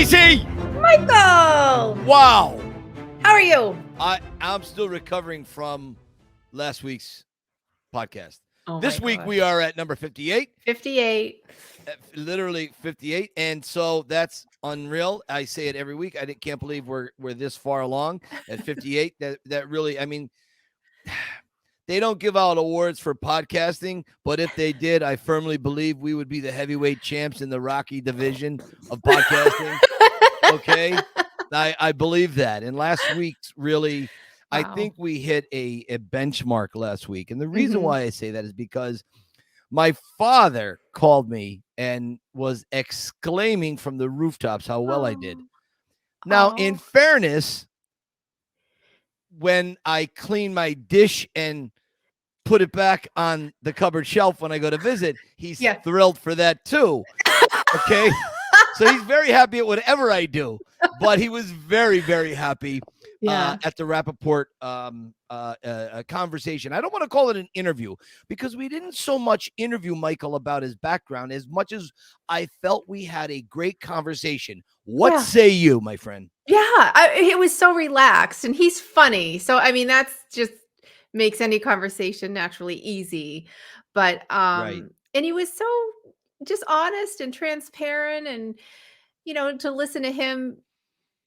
Stacy! Michael! Wow. How are you? I'm still recovering from last week's podcast. Oh This week we are at number 58. 58. Literally 58. And so that's unreal. I say it every week. I can't believe we're this far along at 58. That really, I mean, they don't give out awards for podcasting, but if they did, I firmly believe we would be the heavyweight champs in the Rocky division of podcasting. Okay. I believe that. And last week's really, wow. I think we hit a benchmark last week. And the reason why I say that is because my father called me and was exclaiming from the rooftops how well I did. Now, in fairness, when I clean my dish and put it back on the cupboard shelf when I go to visit, he's thrilled for that too. Okay. So he's very happy at whatever I do, but he was very, very happy at the Rappaport conversation. I don't want to call it an interview because we didn't so much interview Michael about his background as much as I felt we had a great conversation. What say you, my friend? Yeah, it was so relaxed and he's funny. So, I mean, that's just makes any conversation naturally easy. But, and he was so just honest and transparent and, you know, to listen to him,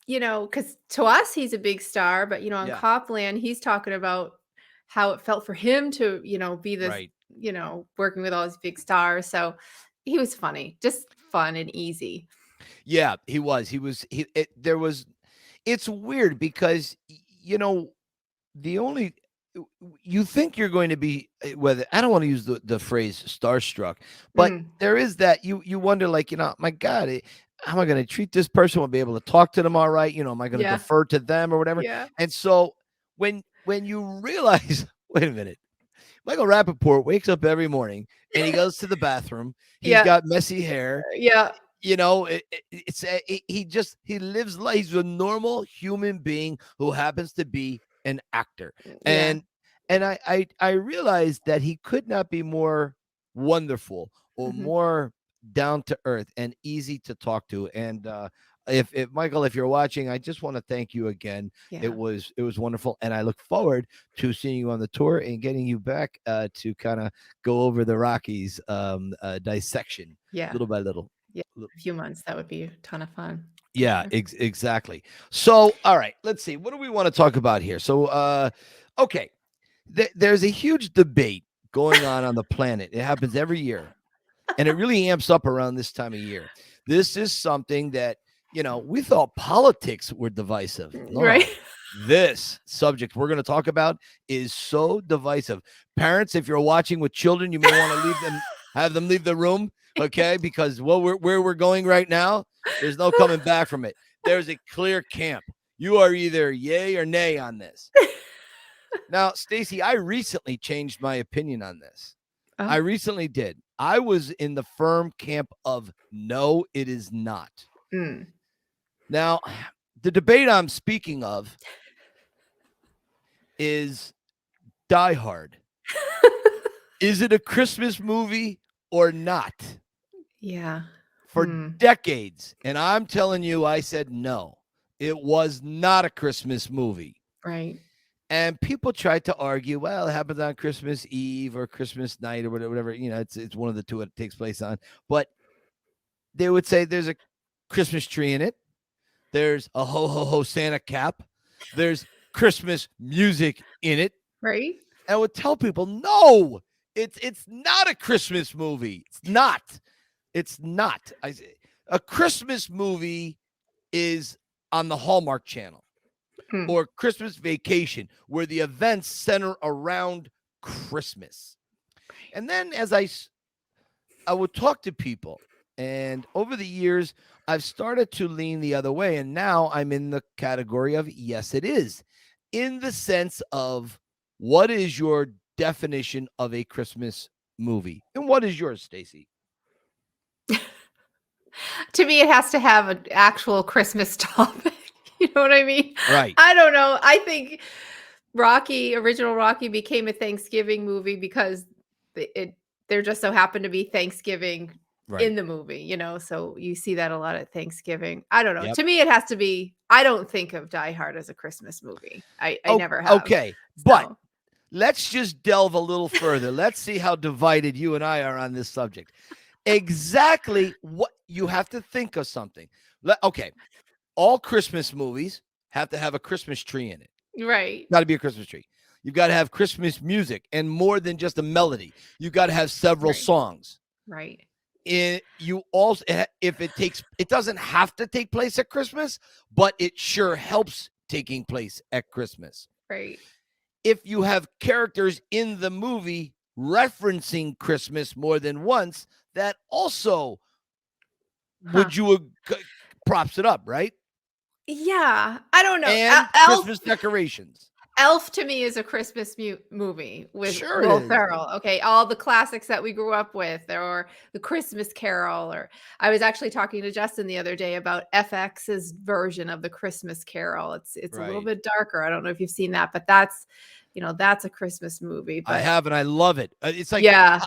you know, because to us, he's a big star, but, you know, on Copland, he's talking about how it felt for him to, you know, be this, you know, working with all these big stars. So he was funny, just fun and easy. Yeah, he was. It's weird because, you know, you think you're going to be, whether I don't want to use the phrase starstruck, but there is that you wonder, like, you know, my God, how am I going to treat this person? Will I be able to talk to them all right? You know, am I going to defer to them or whatever? Yeah. And so when you realize, wait a minute, Michael Rappaport wakes up every morning and he goes to the bathroom. He's got messy hair. Yeah. You know, he lives life. He's a normal human being who happens to be an actor. And I realized that he could not be more wonderful or more down to earth and easy to talk to. And if Michael, if you're watching, I just want to thank you again. It was wonderful, and I look forward to seeing you on the tour and getting you back to kind of go over the Rockies dissection little by little. Yeah, a few months. That would be a ton of fun. Yeah, exactly. So, all right, let's see. What do we want to talk about here? So, okay, there's a huge debate going on the planet. It happens every year, and it really amps up around this time of year. This is something that, you know, we thought politics were divisive. No, right. This subject we're going to talk about is so divisive. Parents, if you're watching with children, you may want to have them leave the room. Okay, because where we're going right now, there's no coming back from it. There's a clear camp. You are either yay or nay on this. Now, Stacy, I recently changed my opinion on this. Oh. I recently did. I was in the firm camp of no, it is not. Now, the debate I'm speaking of is Die Hard. Is it a Christmas movie or not? Yeah. For decades. And I'm telling you, I said no. It was not a Christmas movie. Right. And people tried to argue, well, it happens on Christmas Eve or Christmas night or whatever. You know, it's one of the two it takes place on. But they would say there's a Christmas tree in it. There's a ho, ho, ho Santa cap. There's Christmas music in it. Right. And I would tell people, no, it's not a Christmas movie. It's not. It's not. A Christmas movie is on the Hallmark Channel or Christmas Vacation, where the events center around Christmas. And then as I would talk to people, and over the years, I've started to lean the other way. And now I'm in the category of yes, it is, in the sense of what is your definition of a Christmas movie? And what is yours, Stacy? To me, it has to have an actual Christmas topic. You know what I mean? Right. I don't know. I think original Rocky became a Thanksgiving movie because there just so happened to be Thanksgiving Right. in the movie, so you see that a lot at Thanksgiving. I don't know. Yep. To me, it has to be. I don't think of Die Hard as a Christmas movie. I Oh, never have. okay. But So, let's just delve a little further. Let's see how divided you and I are on this subject. Exactly what you have to think of something. Okay. All Christmas movies have to have a Christmas tree in it. right. Got to be a Christmas tree. You've got to have Christmas music, and more than just a melody. You've got to have several Right. songs. Right. You also, if it doesn't have to take place at Christmas, but it sure helps taking place at Christmas. Right. If you have characters in the movie referencing Christmas more than once, that also would you props it up, right? Yeah. I don't know. And Christmas decorations. Elf to me is a Christmas movie with Sure Will it is. Ferrell. Okay, all the classics that we grew up with, or the Christmas Carol. Or I was actually talking to Justin the other day about FX's version of the Christmas Carol. It's a little Right. bit darker. I don't know if you've seen that, but that's a Christmas movie. But I have, and I love it. It's like, yeah,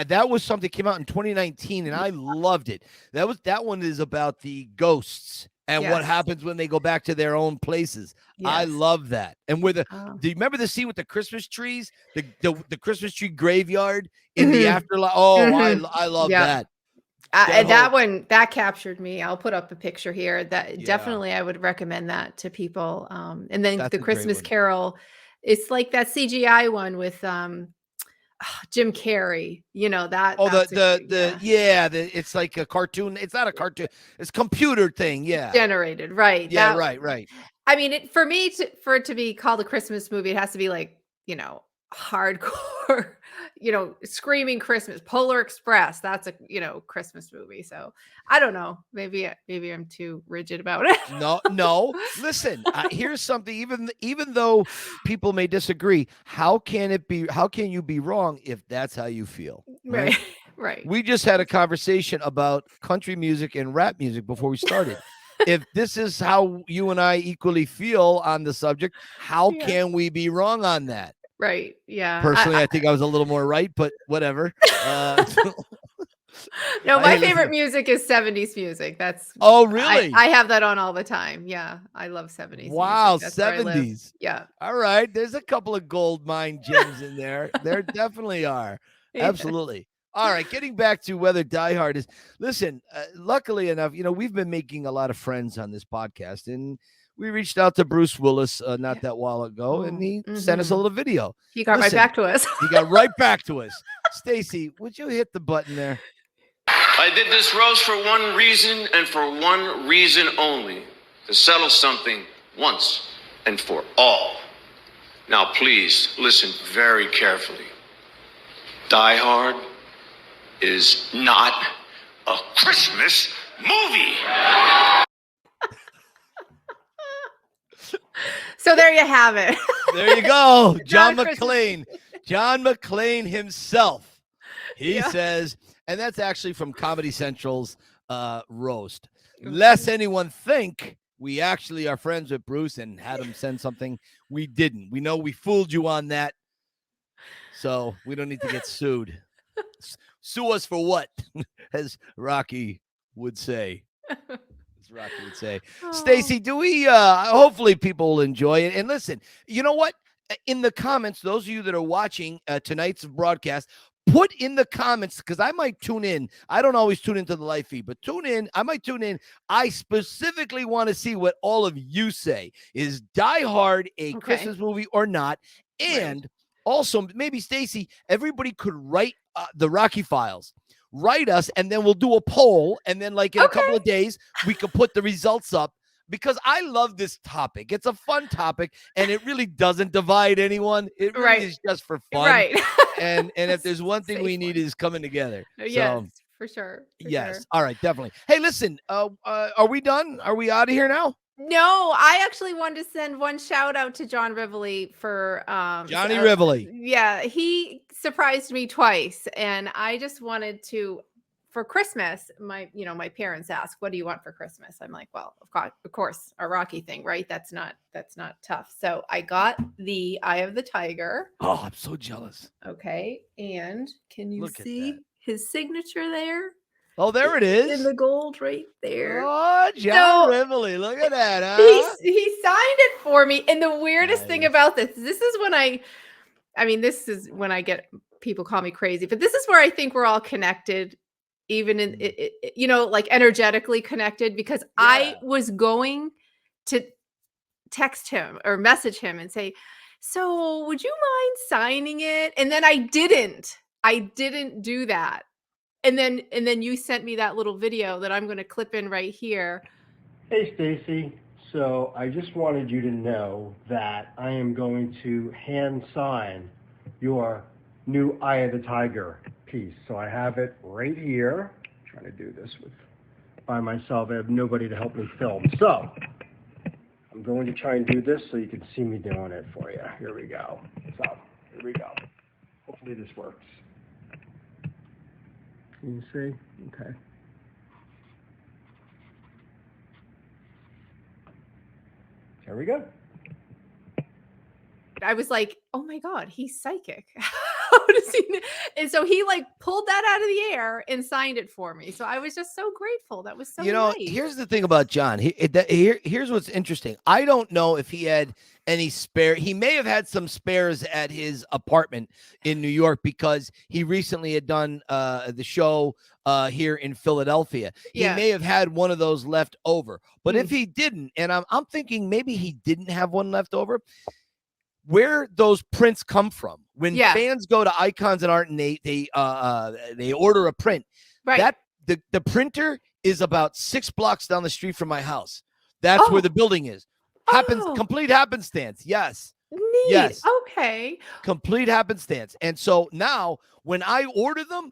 that was something that came out in 2019, and I loved it. That one is about the ghosts and what yes, happens when they go back to their own places. I yes. love that. And do you remember the scene with the Christmas trees, the Christmas tree graveyard in the afterlife? Oh, I love that. That one that captured me. I'll put up a picture here. That Yeah. definitely I would recommend that to people. And then That's the a great Christmas one. Carol, it's like that CGI one with Jim Carrey. That. Oh, that's it's like a cartoon. It's not a cartoon. It's a computer thing. Yeah. generated, right? Yeah, right. I mean, for it to be called a Christmas movie, it has to be like hardcore, screaming Christmas. Polar Express. That's a Christmas movie. So I don't know. Maybe I'm too rigid about it. No. Listen, here's something. Even though people may disagree, how can you be wrong if that's how you feel? Right. Right. We just had a conversation about country music and rap music before we started. If this is how you and I equally feel on the subject, how can we be wrong on that? Right. Yeah. Personally, I think I was a little more right, but whatever. No, my favorite music is 70s music. That's really? I have that on all the time. Yeah. I love 70s. Wow, music. That's 70s. Yeah. All right. There's a couple of gold mine gems in there. There definitely are. Absolutely. All right, getting back to whether Die Hard is. Listen, luckily enough, we've been making a lot of friends on this podcast, and we reached out to Bruce Willis not that while ago, and he sent us a little video. He got right back to us. He got right back to us. Stacy, would you hit the button there? I did this roast for one reason and for one reason only: to settle something once and for all. Now, please listen very carefully. Die Hard is not a Christmas movie. So there you have it. There you go. John McClane. John McClane himself. He says, and that's actually from Comedy Central's roast. Lest anyone think we actually are friends with Bruce and had him send something. We didn't. We know we fooled you on that. So we don't need to get sued. Sue us for what? As Rocky would say. Stacy, do we hopefully people will enjoy it. And listen, you know what? In the comments, those of you that are watching tonight's broadcast, put in the comments, because I might tune in. I don't always tune into the live feed, but tune in. I might tune in. I specifically want to see what all of you say. Is Die Hard a Christmas movie or not? And also, maybe, Stacy, everybody could write the Rocky Files. Write us, and then we'll do a poll, and then in a couple of days, we could put the results up, because I love this topic. It's a fun topic, and it really doesn't divide anyone. It really is just for fun. Right. And if there's one thing we need is coming together. Yes, for sure. Yes. All right, definitely. Hey, listen, are we done? Are we out of here now? No, I actually wanted to send one shout out to John Rivoli for Johnny Rivoli. Yeah, he surprised me twice, and I just wanted to, for Christmas, my parents asked, "What do you want for Christmas?" I'm like, "Well, of course, a Rocky thing, right? That's not tough." So I got the Eye of the Tiger. Oh, I'm so jealous. Okay, and can you see his signature there? Oh, there it in is. the gold right there. Oh, John Rivoli. Look at that, huh? He signed it for me. And the weirdest thing Nice. about this is when this is when I get people call me crazy, but this is where I think we're all connected, even in like energetically connected, because I was going to text him or message him and say, so would you mind signing it? And then I didn't do that. And then you sent me that little video that I'm going to clip in right here. Hey, Stacy. So I just wanted you to know that I am going to hand sign your new Eye of the Tiger piece. So I have it right here. I'm trying to do this by myself. I have nobody to help me film. So I'm going to try and do this so you can see me doing it for you. Here we go. So here we go. Hopefully this works. Can you see? Okay. There we go. I was like, oh my God, he's psychic. How does he know? And so he like pulled that out of the air and signed it for me. So I was just so grateful. That was so nice. Here's the thing about John. Here's what's interesting. I don't know if he had any spare. He may have had some spares at his apartment in New York because he recently had done the show here in Philadelphia. He may have had one of those left over. But if he didn't, and I'm thinking maybe he didn't have one left over, where those prints come from when fans go to Icons and Art and they order a print, right? That the printer is about 6 blocks down the street from my house. That's where the building is. Complete happenstance. Yes. Neat. Yes. Okay. Complete happenstance. And so now when I order them,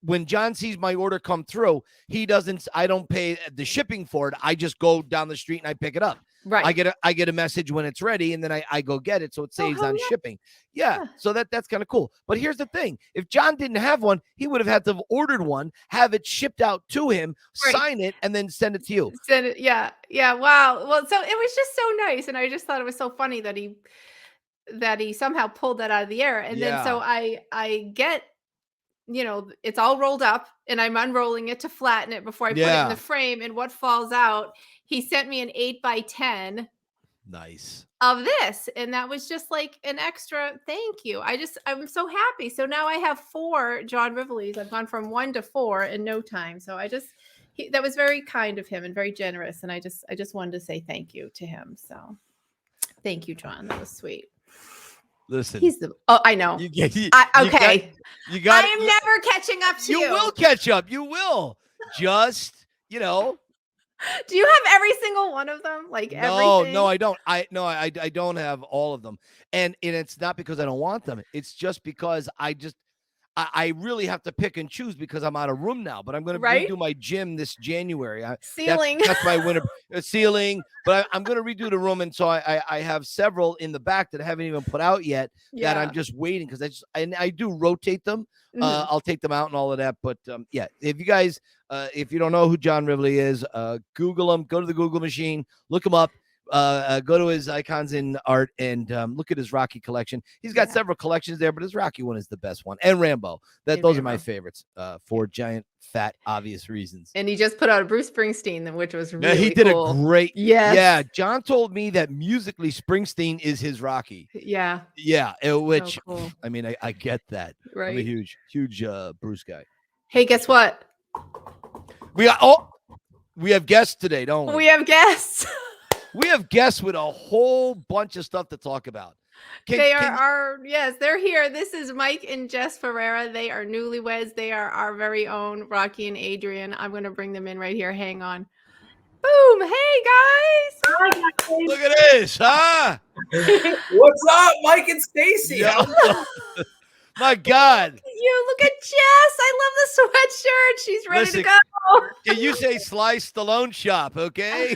when John sees my order come through, I don't pay the shipping for it. I just go down the street and I pick it up. Right. I get a message when it's ready, and then I go get it, so it saves on shipping. Yeah. So that's kind of cool. But here's the thing: if John didn't have one, he would have had to have ordered one, have it shipped out to him, sign it, and then send it to you. Send it. Yeah. Yeah. Wow. Well, so it was just so nice, and I just thought it was so funny that he somehow pulled that out of the air, and then so I get. It's all rolled up and I'm unrolling it to flatten it before I put it in the frame. And what falls out, he sent me an 8x10. Nice. Of this. And that was just like an extra thank you. I'm so happy. So now I have 4 John Rivolis. I've gone from 1 to 4 in no time. So that was very kind of him and very generous. And I just wanted to say thank you to him. So thank you, John. That was sweet. Listen, I know. Okay. I am never catching up to you. You will catch up. You will. Just, Do you have every single one of them? Like everything? No, I don't. I don't have all of them. And it's not because I don't want them. It's just because I really have to pick and choose because I'm out of room now. But I'm going to redo my gym this January. Ceiling. That's my winter ceiling. But I'm going to redo the room, and so I have several in the back that I haven't even put out yet. That I'm just waiting because I do rotate them. I'll take them out and all of that. But if you guys, if you don't know who John Rivoli is, Google him. Go to the Google machine, look him up. Go to his Icons in Art and look at his Rocky collection. He's got several collections there, but his Rocky one is the best one. And Rambo. Those are my favorites for giant, fat, obvious reasons. And he just put out a Bruce Springsteen, which was really he did cool. a great. Yes. Yeah. John told me that musically Springsteen is his Rocky. Yeah. Yeah. Which, so cool. I mean, I get that. Right. I'm a huge Bruce guy. Hey, guess what? We have guests today, don't we? We have guests. We have guests with a whole bunch of stuff to talk about. Yes, they're here. This is Mike and Jess Ferrara. They are newlyweds. They are our very own Rocky and Adrian. I'm going to bring them in right here. Hang on. Boom. Hey, guys. Hi, guys. Look at this, huh? What's up, Mike and Stacy? Yeah. My God. You look at Jess. I love the sweatshirt. She's ready to go. Can you say Sly Stallone shop, okay?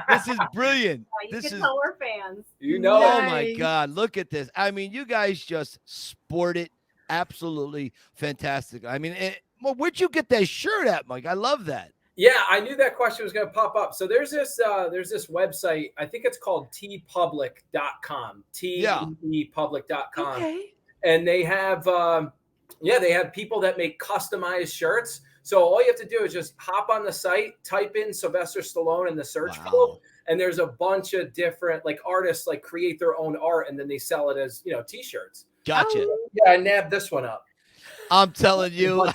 This is brilliant. You can tell we're fans. You know. Oh, my God. Look at this. I mean, you guys just sport it. Absolutely fantastic. I mean, where'd you get that shirt at, Mike? I love that. Yeah, I knew that question was going to pop up. So there's this website. I think it's called tpublic.com. tpublic.com. Okay. And they have Yeah, they have people that make customized shirts. So all you have to do is just hop on the site, type in Sylvester Stallone in the search field, and there's a bunch of different like artists like create their own art and then they sell it as, t-shirts. Gotcha. Yeah, I nabbed this one up. I'm telling you,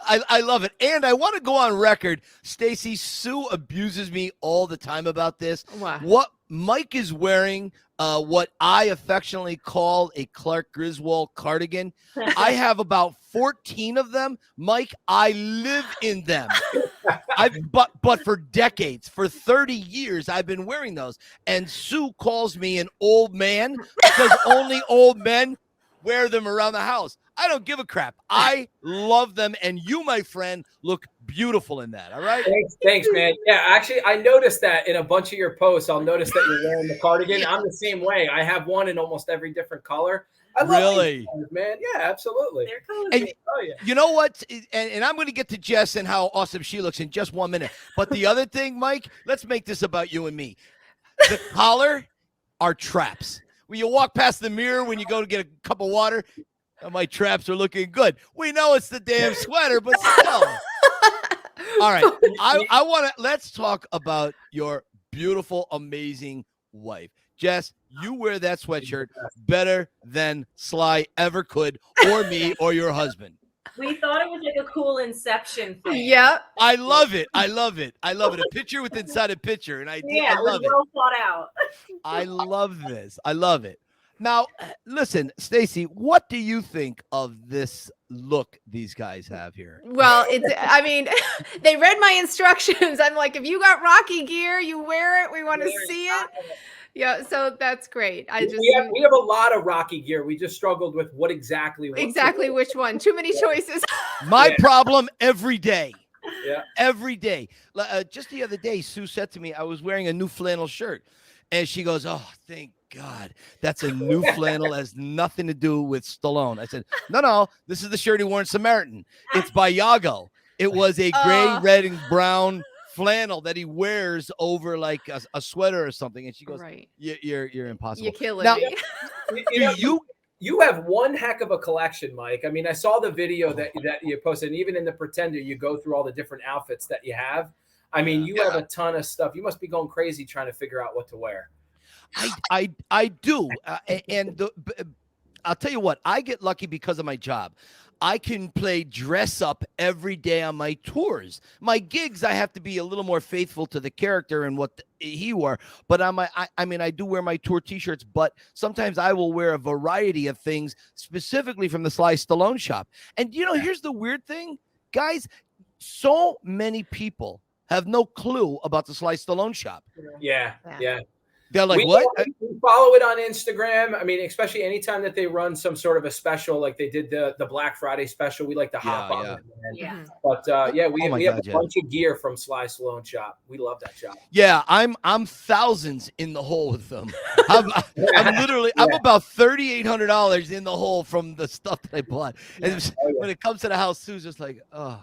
I love it. And I want to go on record. Stacy, Sue abuses me all the time about this. Wow. What Mike is wearing, what I affectionately call a Clark Griswold cardigan. I have about 14 of them. Mike, I live in them. But for decades, for 30 years, I've been wearing those. And Sue calls me an old man because only old men wear them around the house. I don't give a crap. I love them. And you, my friend, look beautiful in that. All right. Thanks, man. Yeah, actually, I noticed that in a bunch of your posts. I'll notice that you're wearing the cardigan. I'm the same way. I have one in almost every different color. I love these colors, man. Yeah, absolutely. They're cozy. And you know what? And I'm going to get to Jess and how awesome she looks in just 1 minute. But the other thing, Mike, let's make this about you and me. The collar are traps. When you walk past the mirror, when you go to get a cup of water, my traps are looking good. We know it's the damn sweater, but still. All right. I want to, let's talk about your beautiful, amazing wife. Jess, you wear that sweatshirt better than Sly ever could, or me, or your husband. We thought it was like a cool Inception thing. Yep. I love it. I love it. I love it. A picture with inside a picture. And I love it. Well thought out. I love this. I love it. Now, listen, Stacy, what do you think of this look these guys have here? Well, I mean, they read my instructions. I'm like, if you got Rocky gear, you wear it. We want to see it. Yeah, so that's great. We have a lot of Rocky gear. We just struggled with what exactly which one. Too many choices. My problem every day. Yeah. Every day. Just the other day, Sue said to me, I was wearing a new flannel shirt. And she goes, oh, thank God. That's a new flannel. Has nothing to do with Stallone. I said, no, this is the shirt he wore in Samaritan. It's by Yago. It was a gray, red, and brown flannel that he wears over like a sweater or something. And she goes, right. You're impossible. You're killing now, me. You have one heck of a collection, Mike. I mean, I saw the video that you posted, and even in the Pretender, you go through all the different outfits that you have. I mean, you have a ton of stuff. You must be going crazy trying to figure out what to wear. I do. I'll tell you what, I get lucky because of my job. I can play dress up every day on my tours. My gigs, I have to be a little more faithful to the character and what he wore. But I do wear my tour T-shirts, but sometimes I will wear a variety of things specifically from the Sly Stallone shop. And, here's the weird thing, guys. So many people have no clue about the Sly Stallone shop. Yeah. They're like, what? We follow it on Instagram. I mean, especially anytime that they run some sort of a special, like they did the Black Friday special, we like to hop on it. Yeah. But we have a bunch of gear from Sly Stallone shop. We love that shop. Yeah, I'm thousands in the hole with them. I'm about $3,800 in the hole from the stuff that I bought. And when it comes to the house, Sue's just like, oh,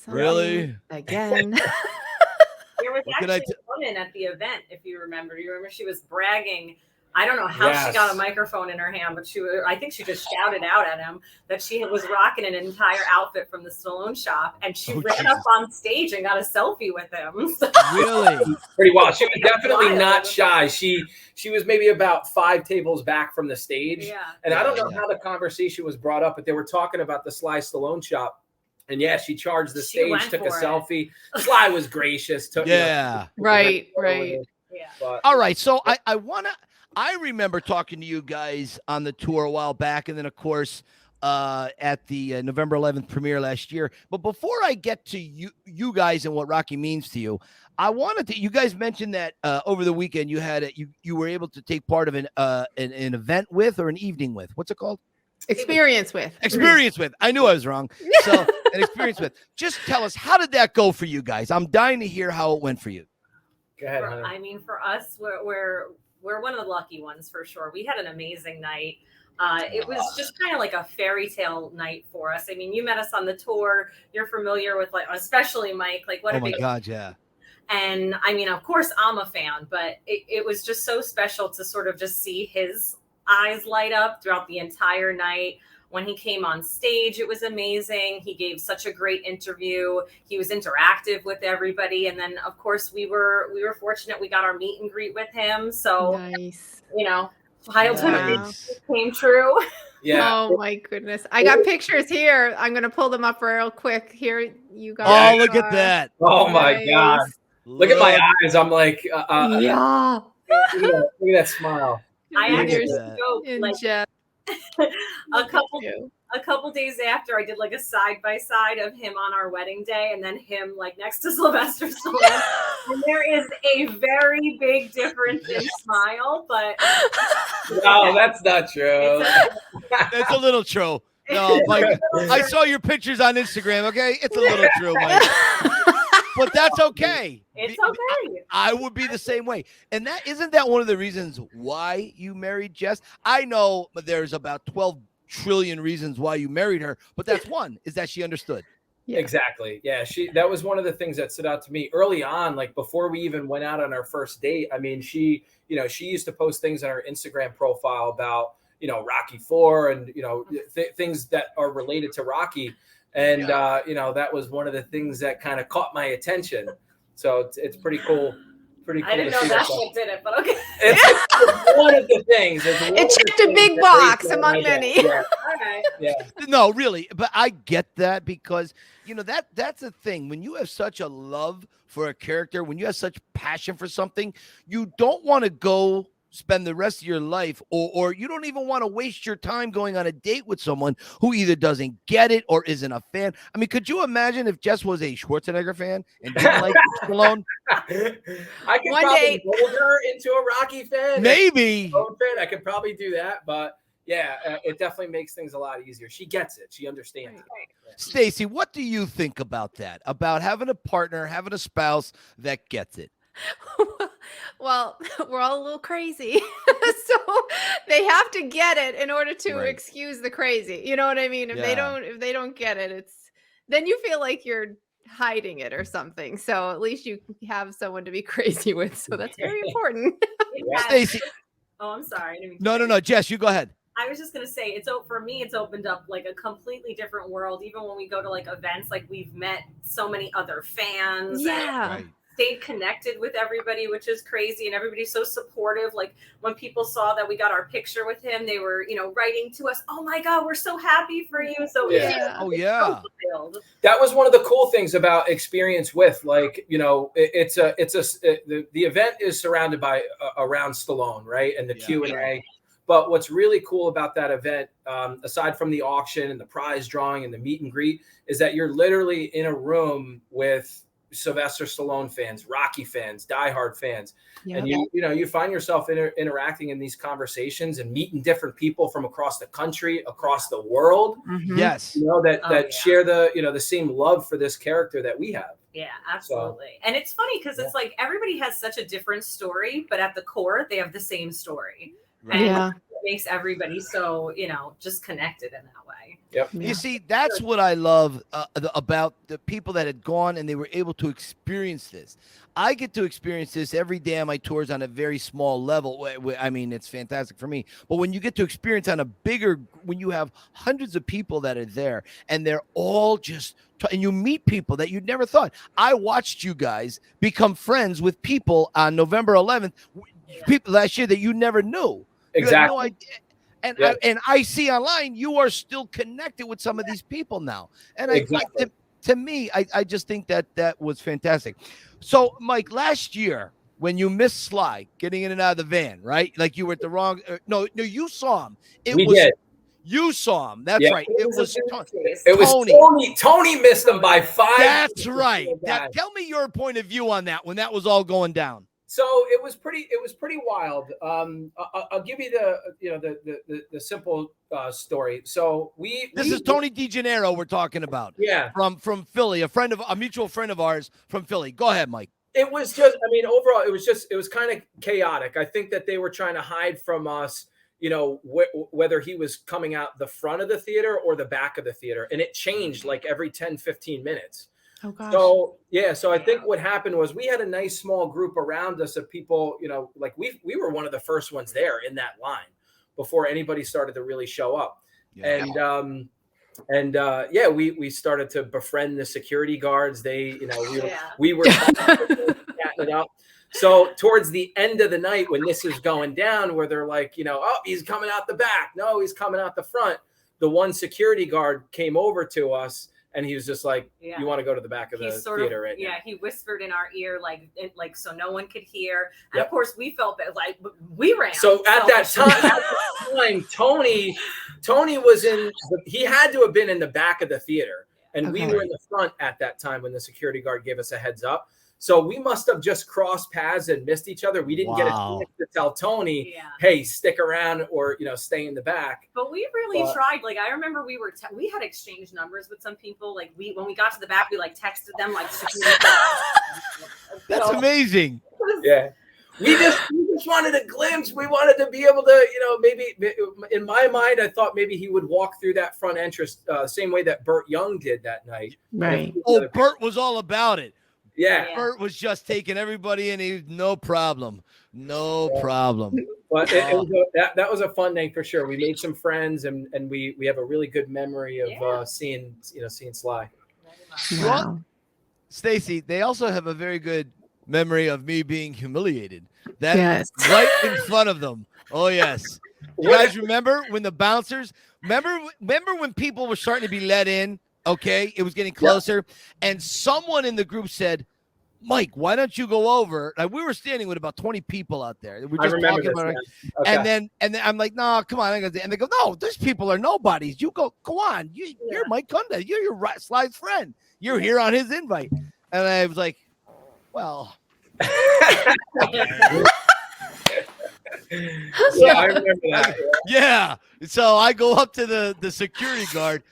really? Again. There was actually a woman at the event, if you remember. You remember she was bragging. I don't know how she got a microphone in her hand, but I think she just shouted out at him that she was rocking an entire outfit from the Stallone shop, and she ran up on stage and got a selfie with him. So. Really? Pretty wild. She was definitely not shy. She was maybe about 5 tables back from the stage. Yeah. And I don't know how the conversation was brought up, but they were talking about the Sly Stallone shop. And she charged the stage, took a selfie. Sly was gracious. Right. Yeah. But, all right. So I remember talking to you guys on the tour a while back. And then, of course, at the November 11th premiere last year. But before I get to you guys and what Rocky means to you, I wanted to, you guys mentioned that over the weekend you had you were able to take part of an event with, or an evening with. What's it called? Experience with. I knew I was wrong. So an experience with. Just tell us, how did that go for you guys? I'm dying to hear how it went for you. Go ahead, honey. I mean, for us, we're one of the lucky ones for sure. We had an amazing night. It was just kind of like a fairy tale night for us. I mean, you met us on the tour. You're familiar with, like, especially Mike. Like, what? Oh my God, yeah. And I mean, of course, I'm a fan, but it was just so special to sort of just see his eyes light up throughout the entire night. When he came on stage, it was amazing. He gave such a great interview. He was interactive with everybody. And then, of course, we were fortunate. We got our meet and greet with him. So, nice. Childhood came true. Yeah. Oh my goodness. I got pictures here. I'm going to pull them up real quick. Here you guys. Oh, look at that. Oh my God. Look at my eyes. I'm like, yeah. Look at that smile. I actually go Jess. a couple days after, I did like a side by side of him on our wedding day, and then him like next to Sylvester Stallone. And there is a very big difference in smile, but no, that's not true. That's a little true. No, Mike, I saw your pictures on Instagram. Okay, it's a little true, Mike. But that's okay. It's okay. I would be the same way. And that isn't that one of the reasons why you married Jess? I know there's about 12 trillion reasons why you married her, but that's one, is that she understood. Yeah. Exactly. Yeah. That was one of the things that stood out to me early on, like before we even went out on our first date. I mean, she used to post things on her Instagram profile about, Rocky IV and, things that are related to Rocky. And, that was one of the things that kind of caught my attention. So it's pretty cool. Pretty cool. I didn't know that's what did it, but okay. It's one of the things. It checked a big box among many. Yeah. All right. Yeah. No, really. But I get that because, that's the thing. When you have such a love for a character, when you have such passion for something, you don't want to go spend the rest of your life or you don't even want to waste your time going on a date with someone who either doesn't get it or isn't a fan. I mean, could you imagine if Jess was a Schwarzenegger fan and didn't like Stallone? I could One probably day. mold her into a Rocky fan. Maybe. I could probably do that, but yeah, it definitely makes things a lot easier. She gets it. She understands it. Stacy, what do you think about that? About having a partner, having a spouse that gets it? Well, we're all a little crazy. So they have to get it in order to excuse the crazy. You know what I mean? If they don't get it, then you feel like you're hiding it or something. So at least you have someone to be crazy with. So that's very important. Stacy. Oh, I'm sorry. No. Jess, you go ahead. I was just going to say, for me, it's opened up like a completely different world. Even when we go to like events, like we've met so many other fans. Yeah. And stayed connected with everybody, which is crazy. And everybody's so supportive. Like when people saw that we got our picture with him, they were, writing to us, "Oh my God, we're so happy for you." So yeah. So that was one of the cool things about Experience With, like, the event is surrounded by around Stallone, right? And the Q&A. But what's really cool about that event, aside from the auction and the prize drawing and the meet and greet, is that you're literally in a room with Sylvester Stallone fans, Rocky fans, diehard fans. Yep. And you find yourself interacting in these conversations and meeting different people from across the country, across the world. Mm-hmm. Yes. That share the same love for this character that we have. Yeah, absolutely. So, and it's funny because it's like everybody has such a different story, but at the core, they have the same story. Right. And it makes everybody so, just connected in that way. Yep. You see, that's what I love about the people that had gone and they were able to experience this. I get to experience this every day on my tours on a very small level. I mean, it's fantastic for me. But when you get to experience on a bigger, when you have hundreds of people that are there and they're all just, and you meet people that you'd never thought. I watched you guys become friends with people on November 11th, people last year that you never knew. Exactly. You had no idea. And I see online you are still connected with some of these people now. And to me, I just think that was fantastic. So, Mike, last year when you missed Sly getting in and out of the van, right? Like you were at the wrong. No, you saw him. We did. You saw him. That's right. It was Tony. Tony missed him by 5. That's right. Now, tell me your point of view on that when that was all going down. So it was pretty wild. I'll give you the simple story. So this is Tony DeGennaro we're talking about. Yeah, from Philly, a mutual friend of ours from Philly. Go ahead, Mike. It was just, overall, it was kind of chaotic. I think that they were trying to hide from us, whether he was coming out the front of the theater or the back of the theater, and it changed like every 10, 15 minutes. Oh gosh. So I think what happened was we had a nice small group around us of people, like we were one of the first ones there in that line before anybody started to really show up. Yeah. And we started to befriend the security guards. They, we were chatting it up. So towards the end of the night, when this is going down, where they're like, oh, he's coming out the back. No, he's coming out the front. The one security guard came over to us, and he was just like, "You want to go to the back of the theater right now?" Yeah, he whispered in our ear, like so no one could hear. And of course, we felt that, like, we ran. So at that time, Tony was in. He had to have been in the back of the theater, and we were in the front at that time when the security guard gave us a heads up. So we must have just crossed paths and missed each other. We didn't get a chance to tell Tony, "Hey, stick around," or stay in the back. But we really tried. Like, I remember we had exchanged numbers with some people. Like, when we got to the back, we texted them like. That's amazing. Yeah, we just wanted a glimpse. We wanted to be able to, maybe in my mind, I thought maybe he would walk through that front entrance same way that Burt Young did that night. Right. Oh, Burt was all about it. Yeah. Burt was just taking everybody in. He was no problem. But that was a fun night for sure. We made some friends, and we have a really good memory of seeing Sly. Wow. Stacy, they also have a very good memory of me being humiliated. That's right in front of them. Oh yes. You guys remember when the bouncers? Remember when people were starting to be let in? Okay, it was getting closer, and someone in the group said, "Mike, why don't you go over?" Like, we were standing with about 20 people out there. We were just talking about it. Okay. And then I'm like, "No, come on." And they go, "No, these people are nobodies. You go on. You're Mike Kunda. You're your Sly's friend. You're here on his invite." And I was like, "Well." Yeah, I remember that. Yeah. So I go up to the security guard.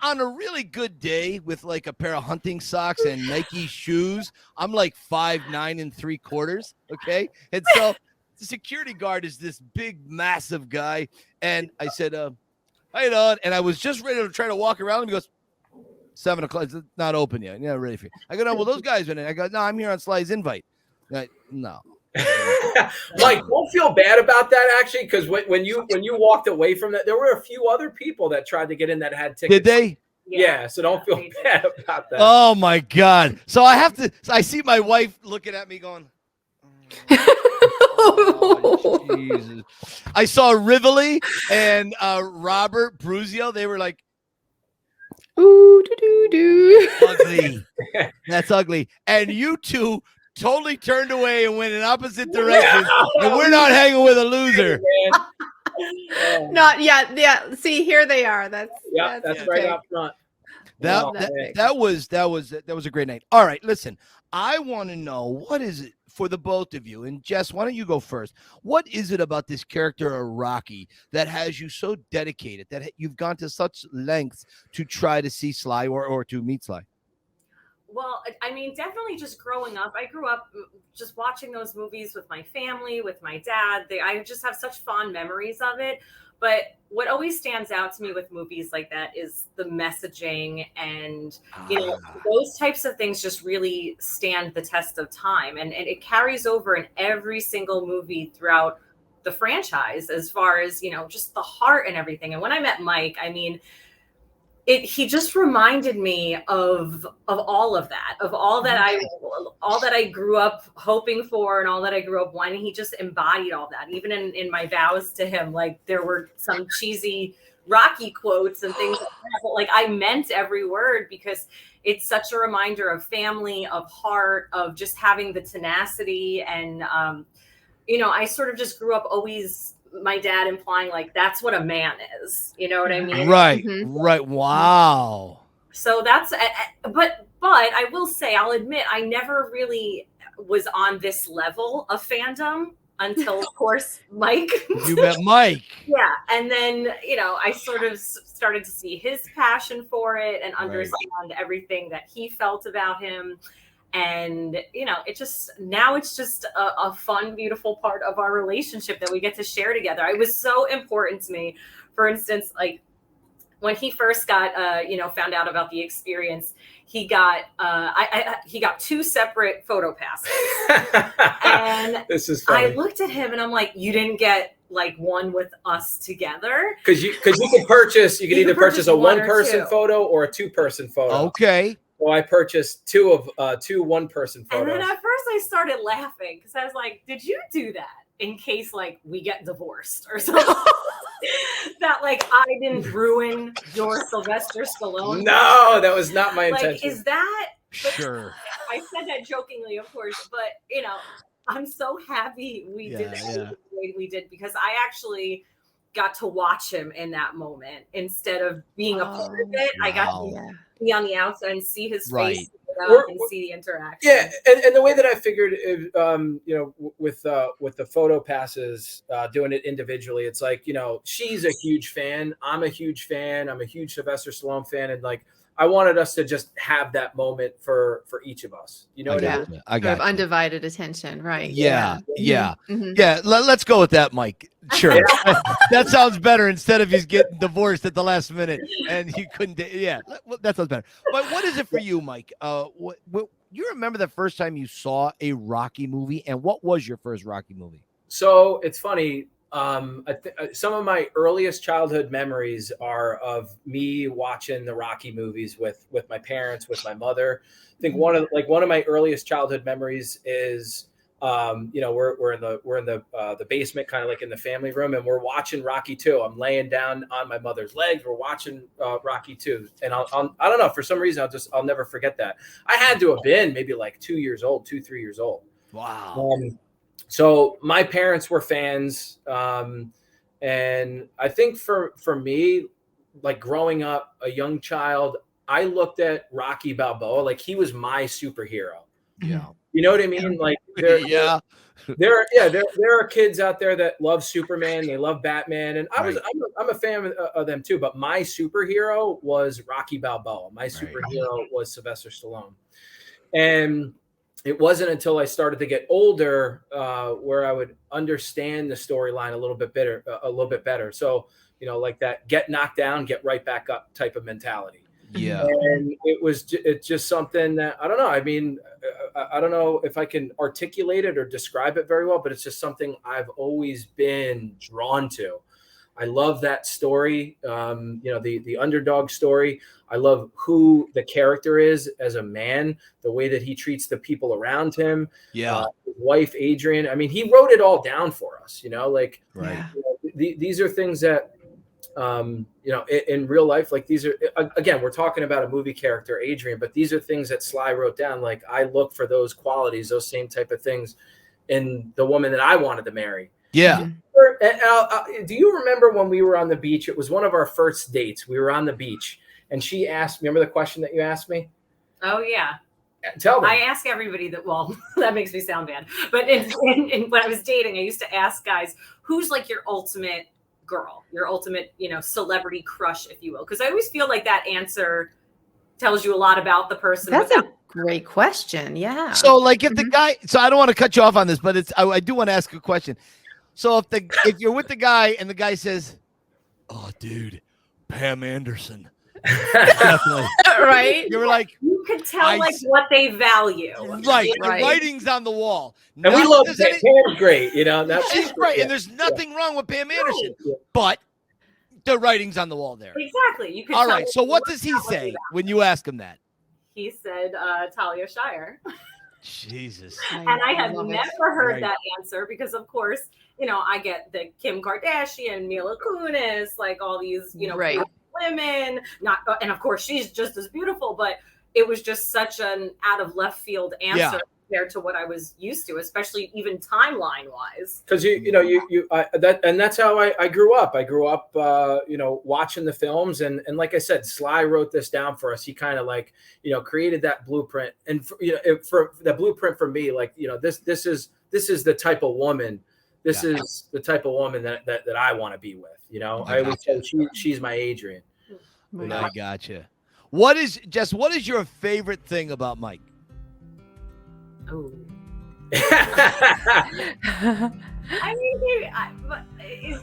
On a really good day with like a pair of hunting socks and Nike shoes, I'm like 5'9" and 3/4. Okay. And so the security guard is this big, massive guy. And I said, how you doing? And I was just ready to try to walk around him. He goes, 7 o'clock. It's not open yet. You're not ready for it. I go, "No, well, those guys are in." I go, "No, I'm here on Sly's invite." No. Mike, don't feel bad about that, actually, because when you walked away from that, there were a few other people that tried to get in that had tickets. Did they? Yeah, so don't feel bad about that. Oh my God. So I see my wife looking at me going, oh, Jesus. I saw Rivoli and Robert Bruzio. They were like, ooh, do. Ugly. That's ugly. And you two totally turned away and went in opposite directions. And we're not hanging with a loser. Not yet. Yeah. See, here they are. That's right up front. That was a great night. All right, listen. I want to know, what is it for the both of you? And Jess, why don't you go first? What is it about this character of Rocky that has you so dedicated, that you've gone to such lengths to try to see Sly or to meet Sly? Well, I mean, definitely just growing up. I grew up just watching those movies with my family, with my dad. I just have such fond memories of it. But what always stands out to me with movies like that is the messaging, and those types of things just really stand the test of time, and it carries over in every single movie throughout the franchise, as far as just the heart and everything. And when I met Mike, I mean, he just reminded me of all of that, of all that I grew up hoping for and all that I grew up wanting. He just embodied all that. Even in my vows to him, like, there were some cheesy Rocky quotes and things like that, but like, I meant every word, because it's such a reminder of family, of heart, of just having the tenacity. And I sort of just grew up always, my dad implying, like, that's what a man is. You know what I mean? Right. Right. Wow. So that's, but I will say, I'll admit, I never really was on this level of fandom until, of course, Mike. You met Mike. Yeah. And then, I sort of started to see his passion for it and understand everything that he felt about him. And, now it's just a fun, beautiful part of our relationship that we get to share together. It was so important to me. For instance, like, when he first got, found out about the experience, he got 2 separate photo passes. And this is funny. I looked at him and I'm like, you didn't get like one with us together. Because you could either purchase a one-person photo or a two-person photo. Okay. So I purchased two one-person photos. And then at first I started laughing because I was like, did you do that in case like we get divorced or something? That like I didn't ruin your Sylvester Stallone? No, that was not my intention. Like, is that sure? I said that jokingly, of course, but you know, I'm so happy we did that the way we did, because I actually got to watch him in that moment instead of being a part of it. Wow. I got to be on the outside and see his face and see the interaction. Yeah, and the way that I figured, you know, with the photo passes, doing it individually, it's like, you know, she's a huge fan. I'm a huge fan. I'm a huge Sylvester Stallone fan, and like I wanted us to just have that moment for each of us. You know what I mean? I got undivided attention, right? Yeah. Let's go with that, Mike. Sure, that sounds better instead of he's getting divorced at the last minute and he couldn't. That sounds better. But what is it for you, Mike? What you remember the first time you saw a Rocky movie, and what was your first Rocky movie? So it's funny. Some of my earliest childhood memories are of me watching the Rocky movies with my parents, with my mother. I think one of my earliest childhood memories is, you know, we're in the basement, kind of like in the family room, and we're watching Rocky 2. I'm laying down on my mother's legs. We're watching Rocky 2, and I don't know, for some reason I'll never forget that. I had to have been maybe like 3 years old. Wow. So my parents were fans, and I think for me, like growing up, a young child, I looked at Rocky Balboa like he was my superhero. Yeah, you know what I mean? Like there are kids out there that love Superman, they love Batman, and I'm a fan of them too. But my superhero was Rocky Balboa. My superhero was Sylvester Stallone, and it wasn't until I started to get older where I would understand the storyline a little bit better. So, you know, like that get knocked down, get right back up type of mentality. Yeah. And it's just something that, I don't know. I mean, I don't know if I can articulate it or describe it very well, but it's just something I've always been drawn to. I love that story. You know, the underdog story. I love who the character is as a man, the way that he treats the people around him. Yeah. His wife, Adrian. I mean, he wrote it all down for us, you know, like, you know, these are things that, you know, in real life, like these are, again, we're talking about a movie character, Adrian, but these are things that Sly wrote down. Like I look for those qualities, those same type of things in the woman that I wanted to marry. Yeah. Do you remember when we were on the beach? It was one of our first dates. We were on the beach and she asked, remember the question that you asked me? Oh yeah. Tell me. I ask everybody that, well, that makes me sound bad, but when I was dating, I used to ask guys, who's like your ultimate girl, your ultimate, you know, celebrity crush, if you will. Cause I always feel like that answer tells you a lot about the person. That's a great question. Yeah. So like if the guy, so I don't want to cut you off on this, but I do want to ask a question. So if you're with the guy and the guy says, "Oh, dude, Pam Anderson," definitely, right? You're like, you can tell like what they value, right? The writing's on the wall, and we love Pam. Pam's great, you know. She's great, and there's nothing wrong with Pam Anderson, but the writing's on the wall there. Exactly. You can. All right. So what does he say when you ask him that? He said, Talia Shire. Jesus. And I had never heard that answer because, of course, you know, I get the Kim Kardashian, Mila Kunis, like all these, you know, women. And of course, she's just as beautiful. But it was just such an out of left field answer compared to what I was used to, especially even timeline wise. Because that's how I grew up. I grew up, you know, watching the films, and like I said, Sly wrote this down for us. He kind of like, you know, created that blueprint, and for the blueprint for me, like, you know, this is the type of woman. This is the type of woman that I want to be with. You know, I always say she's my Adrian. I gotcha. What is your favorite thing about Mike? Oh. I mean,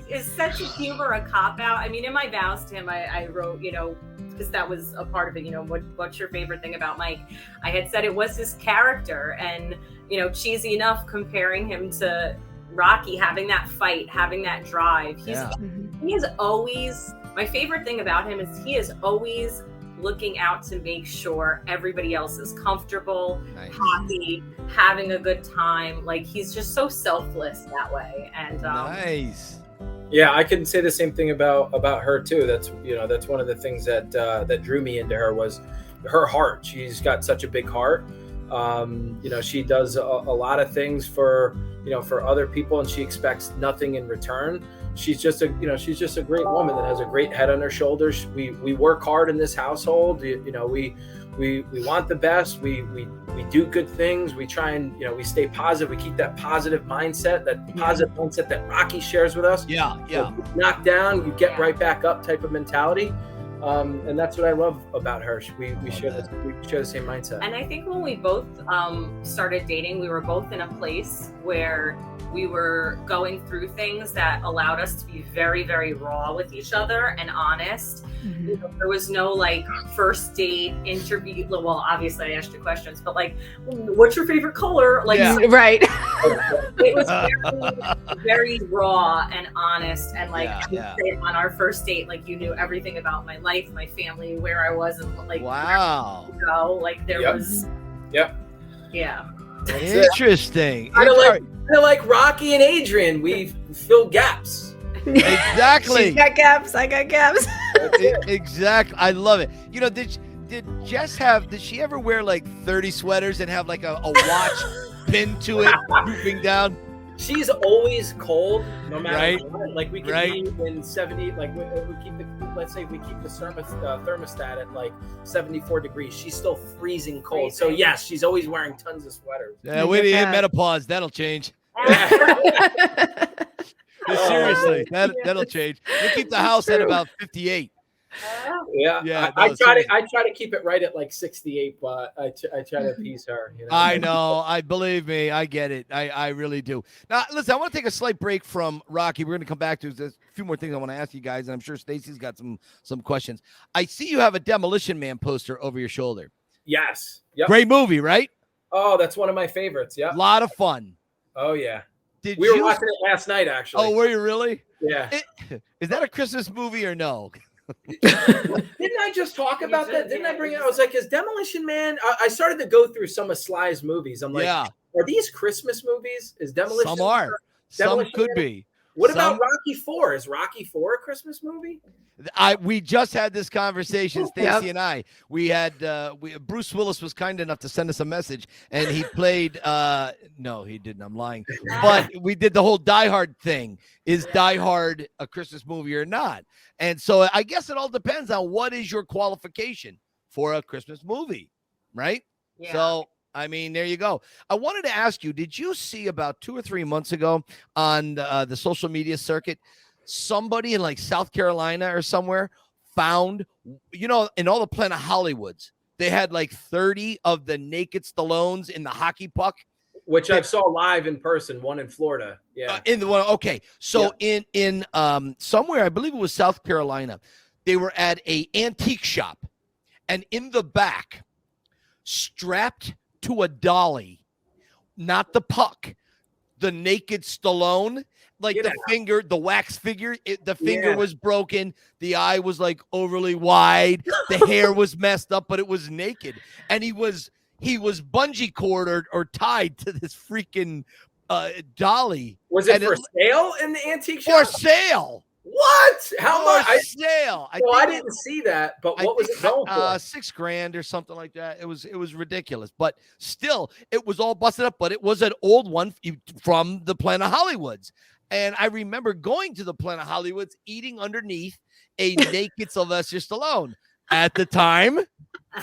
is such a humor a cop out? I mean, in my vows to him, I wrote, you know, because that was a part of it, you know, what's your favorite thing about Mike? I had said it was his character, and, you know, cheesy enough comparing him to Rocky having that fight, having that drive. He is always, my favorite thing about him is he is always looking out to make sure everybody else is comfortable, happy, having a good time. Like, he's just so selfless that way. And yeah, I can say the same thing about her too. That's one of the things that drew me into her was her heart. She's got such a big heart. She does a lot of things for other people, and she expects nothing in return. She's just a great woman that has a great head on her shoulders. We work hard in this household. We want the best. We do good things. We try and we stay positive. We keep that positive mindset, mindset that Rocky shares with us. Knock down, you get right back up type of mentality. And that's what I love about her. We share the same mindset. And I think when we both started dating, we were both in a place where we were going through things that allowed us to be very, very raw with each other and honest. There was no like first date interview. Well, obviously I asked you questions, but like, what's your favorite color? Like, right. It was very, very raw and honest. And like, on our first date, like you knew everything about my life, my family, where I was, and like, like there was. Yeah. Interesting. Kind of like Rocky and Adrian, we fill gaps. Exactly. She got gaps. I got gaps. Exactly. I love it. Did Jess did she ever wear like 30 sweaters and have like a watch pinned to it, drooping down? She's always cold, no matter what. Like we can be in 70. Like we keep let's say we keep the thermostat at like 74 degrees. She's still freezing cold. So yes, she's always wearing tons of sweaters. Yeah, wait till you hit menopause. That'll change. Seriously, that'll change. You keep the house at about 58. I try to keep it right at like 68, but I try to appease her. I know. I believe me. I get it. I really do. Now, listen, I want to take a slight break from Rocky. We're going to come back to there's a few more things I want to ask you guys, and I'm sure Stacy's got some questions. I see you have a Demolition Man poster over your shoulder. Yes. Yep. Great movie, right? Oh, that's one of my favorites. Yeah. A lot of fun. Oh yeah. We were watching it last night, actually. Oh, were you really? Yeah. Is that a Christmas movie or no? Didn't I just talk about that? Didn't I bring it? I was like, is Demolition Man? I started to go through some of Sly's movies. I'm like, are these Christmas movies? Is Demolition? Some are. Some could be. What about Rocky 4? Is Rocky 4 a Christmas movie? We just had this conversation, Stacy and I. We had Bruce Willis was kind enough to send us a message, and he played. No, he didn't. I'm lying. But we did the whole Die Hard thing. Is Die Hard a Christmas movie or not? And so I guess it all depends on what is your qualification for a Christmas movie, right? Yeah. So. I mean, there you go. I wanted to ask you, did you see about 2 or 3 months ago on the social media circuit, somebody in like South Carolina or somewhere found, in all the Planet Hollywoods, they had like 30 of the naked Stallones in the hockey puck. Which I saw live in person, one in Florida. Yeah. Okay. So in somewhere, I believe it was South Carolina, they were at a antique shop, and in the back, strapped to a dolly, not the puck, the naked Stallone, like finger, the wax figure, the finger was broken, the eye was like overly wide, the hair was messed up, but it was naked, and he was bungee cord or tied to this freaking dolly. Was it for sale in the antique shop? For sale. What? How much? Sale. I didn't see that, but what was it going for? $6,000 or something like that. It was ridiculous, but still, it was all busted up. But it was an old one from the Planet Hollywoods, and I remember going to the Planet Hollywoods, eating underneath a naked Sylvester Stallone. At the time,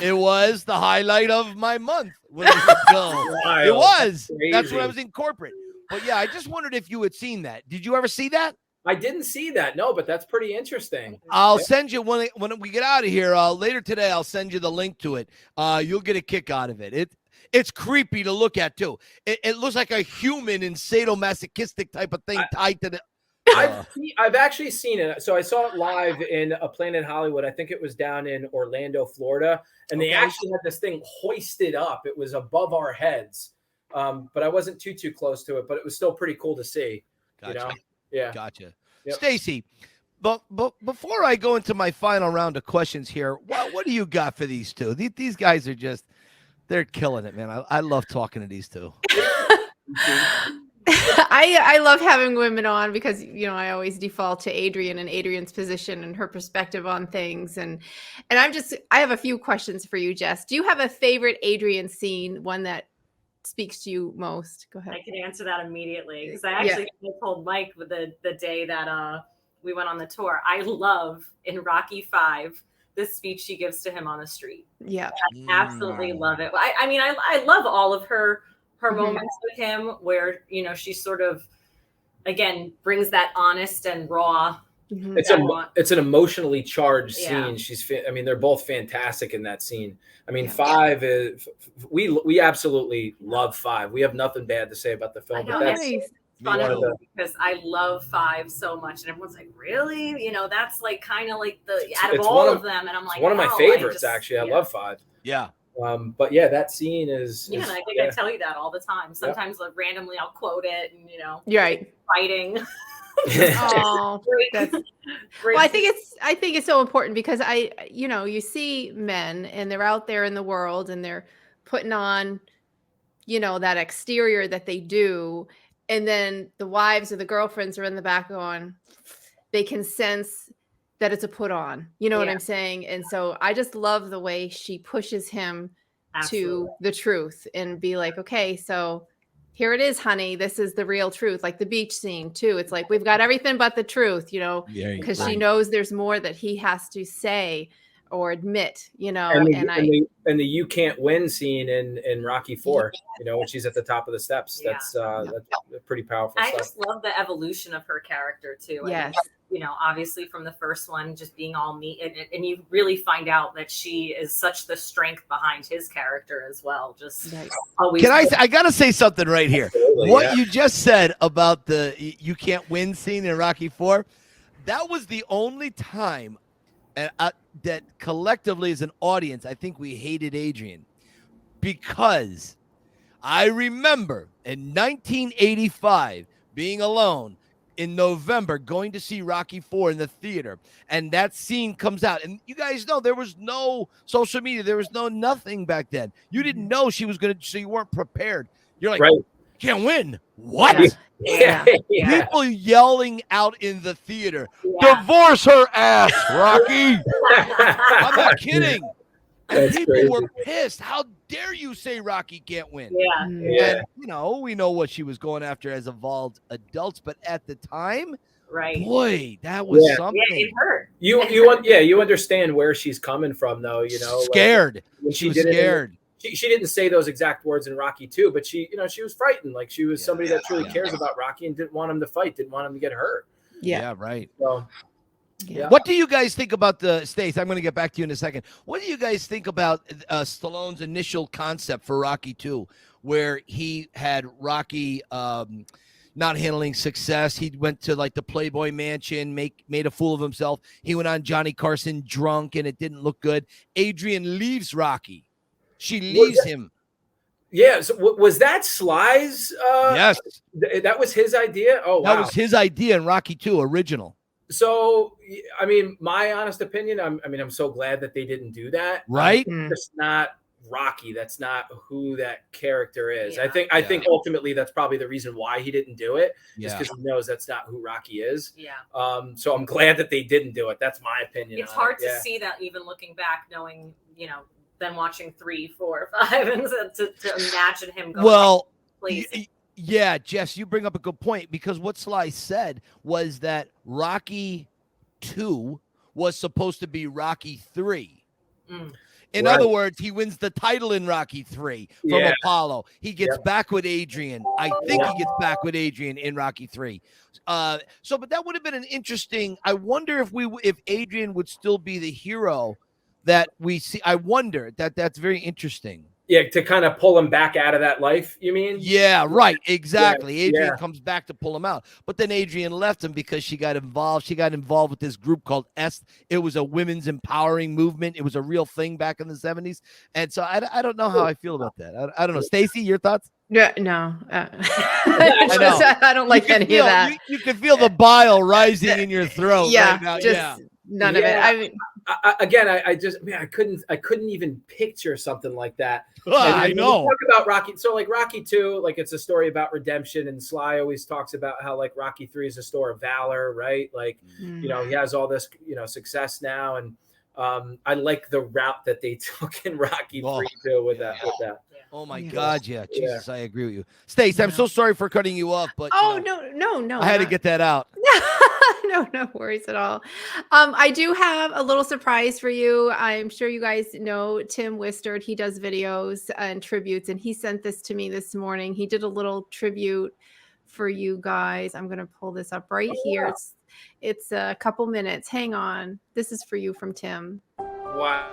it was the highlight of my month. When it was. Crazy. That's when I was in corporate. But yeah, I just wondered if you had seen that. Did you ever see that? I didn't see that. No, but that's pretty interesting. I'll send you when we get out of here later today. I'll send you the link to it. You'll get a kick out of it. It's creepy to look at too. It looks like a human and sadomasochistic type of thing tied to the. I've actually seen it. So I saw it live in a Planet Hollywood. I think it was down in Orlando, Florida, and they actually had this thing hoisted up. It was above our heads. But I wasn't too close to it, but it was still pretty cool to see. Gotcha. You know? Yeah. Gotcha. Yep. Stacy, but before I go into my final round of questions here, what do you got for these two? These guys are they're killing it, man. I love talking to these two. I love having women on because, I always default to Adrian and Adrian's position and her perspective on things. And I have a few questions for you, Jess. Do you have a favorite Adrian scene, one that speaks to you most? Go ahead. I can answer that immediately because I actually told Mike the day that we went on the tour. I love in Rocky V the speech she gives to him on the street. Yeah, I absolutely love it. I mean, I love all of her moments with him where she sort of again brings that honest and raw. It's an emotionally charged scene. They're both fantastic in that scene. I mean, 5 is we absolutely love 5. We have nothing bad to say about the film. But that's funny because I love 5 so much, and everyone's like, "Really?" That's like kind of like out of all of them, and I'm like, one of my favorites actually. I love 5. Yeah. But that scene is. And I think I tell you that all the time. Sometimes randomly I'll quote it, and you're right. Fighting. Oh, well, I think it's so important because you see men and they're out there in the world and they're putting on, that exterior that they do. And then the wives or the girlfriends are in the back going, they can sense that it's a put on, what I'm saying? And so I just love the way she pushes him to the truth and be like, okay, so here it is, honey. This is the real truth. Like the beach scene too. It's like, we've got everything but the truth, because she knows there's more that he has to say or admit, and the you can't win scene in Rocky 4, when she's at the top of the steps. That's pretty powerful I stuff. just love the evolution of her character too. Yes. Obviously from the first one, just being all meat, and you really find out that she is such the strength behind his character as well. Just always. I gotta say something right here. What you just said about the you can't win scene in Rocky 4, that was the only time that collectively as an audience, I think we hated Adrian, because I remember in 1985 being alone in November, going to see Rocky 4 in the theater, and that scene comes out. And you guys know there was no social media. There was no nothing back then. You didn't know she was going to, so you weren't prepared. You're like, can't win. What? Yeah. People yelling out in the theater, divorce her ass, Rocky. I'm not kidding. And people were pissed. How dare you say Rocky can't win? Yeah. And, we know what she was going after as evolved adults, but at the time, right? Boy, that was something. Yeah, it hurt. You understand where she's coming from, though. Scared. Like, she was scared. She didn't say those exact words in Rocky 2, but she was frightened. Like she was somebody that truly cares about Rocky and didn't want him to fight, didn't want him to get hurt. Yeah, right. So. Yeah. What do you guys think about the Stace? I'm going to get back to you in a second. What do you guys think about Stallone's initial concept for Rocky 2, where he had Rocky not handling success? He went to like the Playboy Mansion, made a fool of himself. He went on Johnny Carson drunk, and it didn't look good. Adrian leaves Rocky. She leaves him. Yeah. So was that Sly's? Yes. That was his idea. Oh, wow. That was his idea in Rocky 2 original. So, I mean, my honest opinion, I'm so glad that they didn't do that. Right? It's not Rocky. That's not who that character is. I think ultimately that's probably the reason why he didn't do it. Just because he knows that's not who Rocky is. Yeah. So I'm glad that they didn't do it. That's my opinion. It's hard to see that even looking back, knowing, then watching 3, 4, 5, and to imagine him going crazy. Yeah, Jess, you bring up a good point, because what Sly said was that Rocky 2 was supposed to be Rocky 3. In other words, he wins the title in Rocky 3 from Apollo. He gets back with Adrian. I think he gets back with Adrian in Rocky 3. But that would have been an interesting. I wonder if Adrian would still be the hero that we see. I wonder that's very interesting. Yeah, to kind of pull him back out of that life, you mean? Yeah, right. Exactly. Adrian comes back to pull him out. But then Adrian left him because she got involved. She got involved with this group called S. It was a women's empowering movement. It was a real thing back in the 70s. And so I don't know how I feel about that. I don't know. Stacy, your thoughts? Yeah, no. I know. I don't like any of that. You can feel the bile rising in your throat right now. Just none of it. I mean, I couldn't even picture something like that. I know. Talk about Rocky. So like Rocky 2, like it's a story about redemption, and Sly always talks about how like Rocky 3 is a story of valor, right? Like, he has all this, success now. And I like the route that they took in Rocky 3 too with that. Oh my God, yeah. Jesus, I agree with you. Stace, I'm so sorry for cutting you off, but no. I had to get that out. No worries at all. I do have a little surprise for you. I'm sure you guys know Tim Wisteard. He does videos and tributes, and he sent this to me this morning. He did a little tribute for you guys. I'm going to pull this up right here. It's a couple minutes. Hang on. This is for you from Tim. Wow.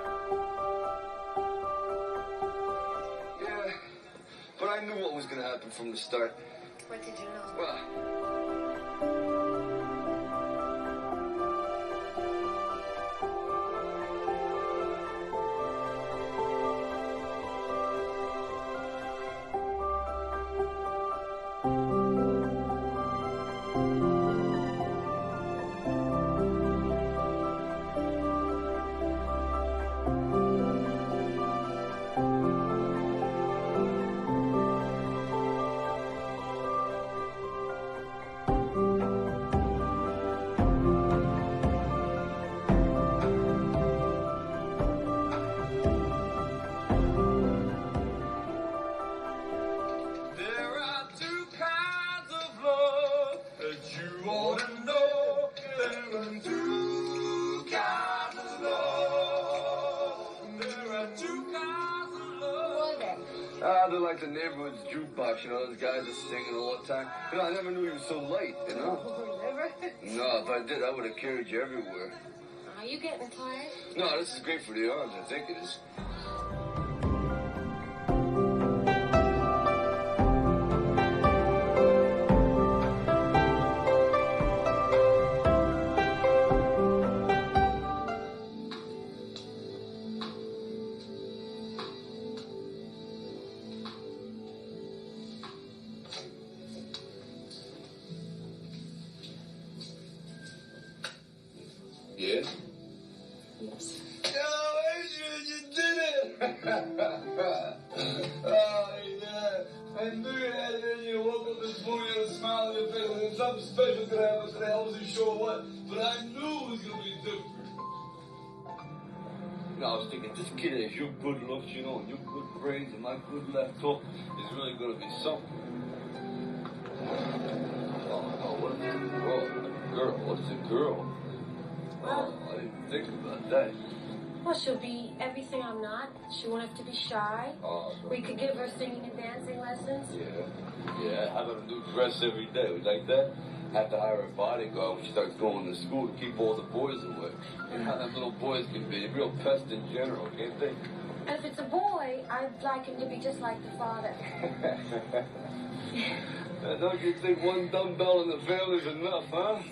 Yeah, but I knew what was going to happen from the start. What did you know? Well, they're like the neighborhood's jukebox, those guys are singing all the time. I never knew you were so light, Never? No, if I did, I would have carried you everywhere. Are you getting tired? No, this is great for the arms, I think it is. Yes? Yes. Oh, Adrian, you did it! Oh, yeah. I knew you had it in you. Woke up this morning with a smile on your face. And something special could happen today. I wasn't sure what, but I knew it was going to be different. I was thinking, this kid has your good looks, and your good brains, and my good left hook is really going to be something. Oh, no, what is a girl? What is a girl? Oh, I didn't think about that. Well, she'll be everything I'm not. She won't have to be shy. Oh, We could give her singing and dancing lessons. Yeah. Have a new dress every day. We like that. Have to hire a bodyguard when she starts going to school to keep all the boys away. And how them little boys can be a real pest in general, can't they? And if it's a boy, I'd like him to be just like the father. Now, don't you think one dumbbell in the family's enough, huh?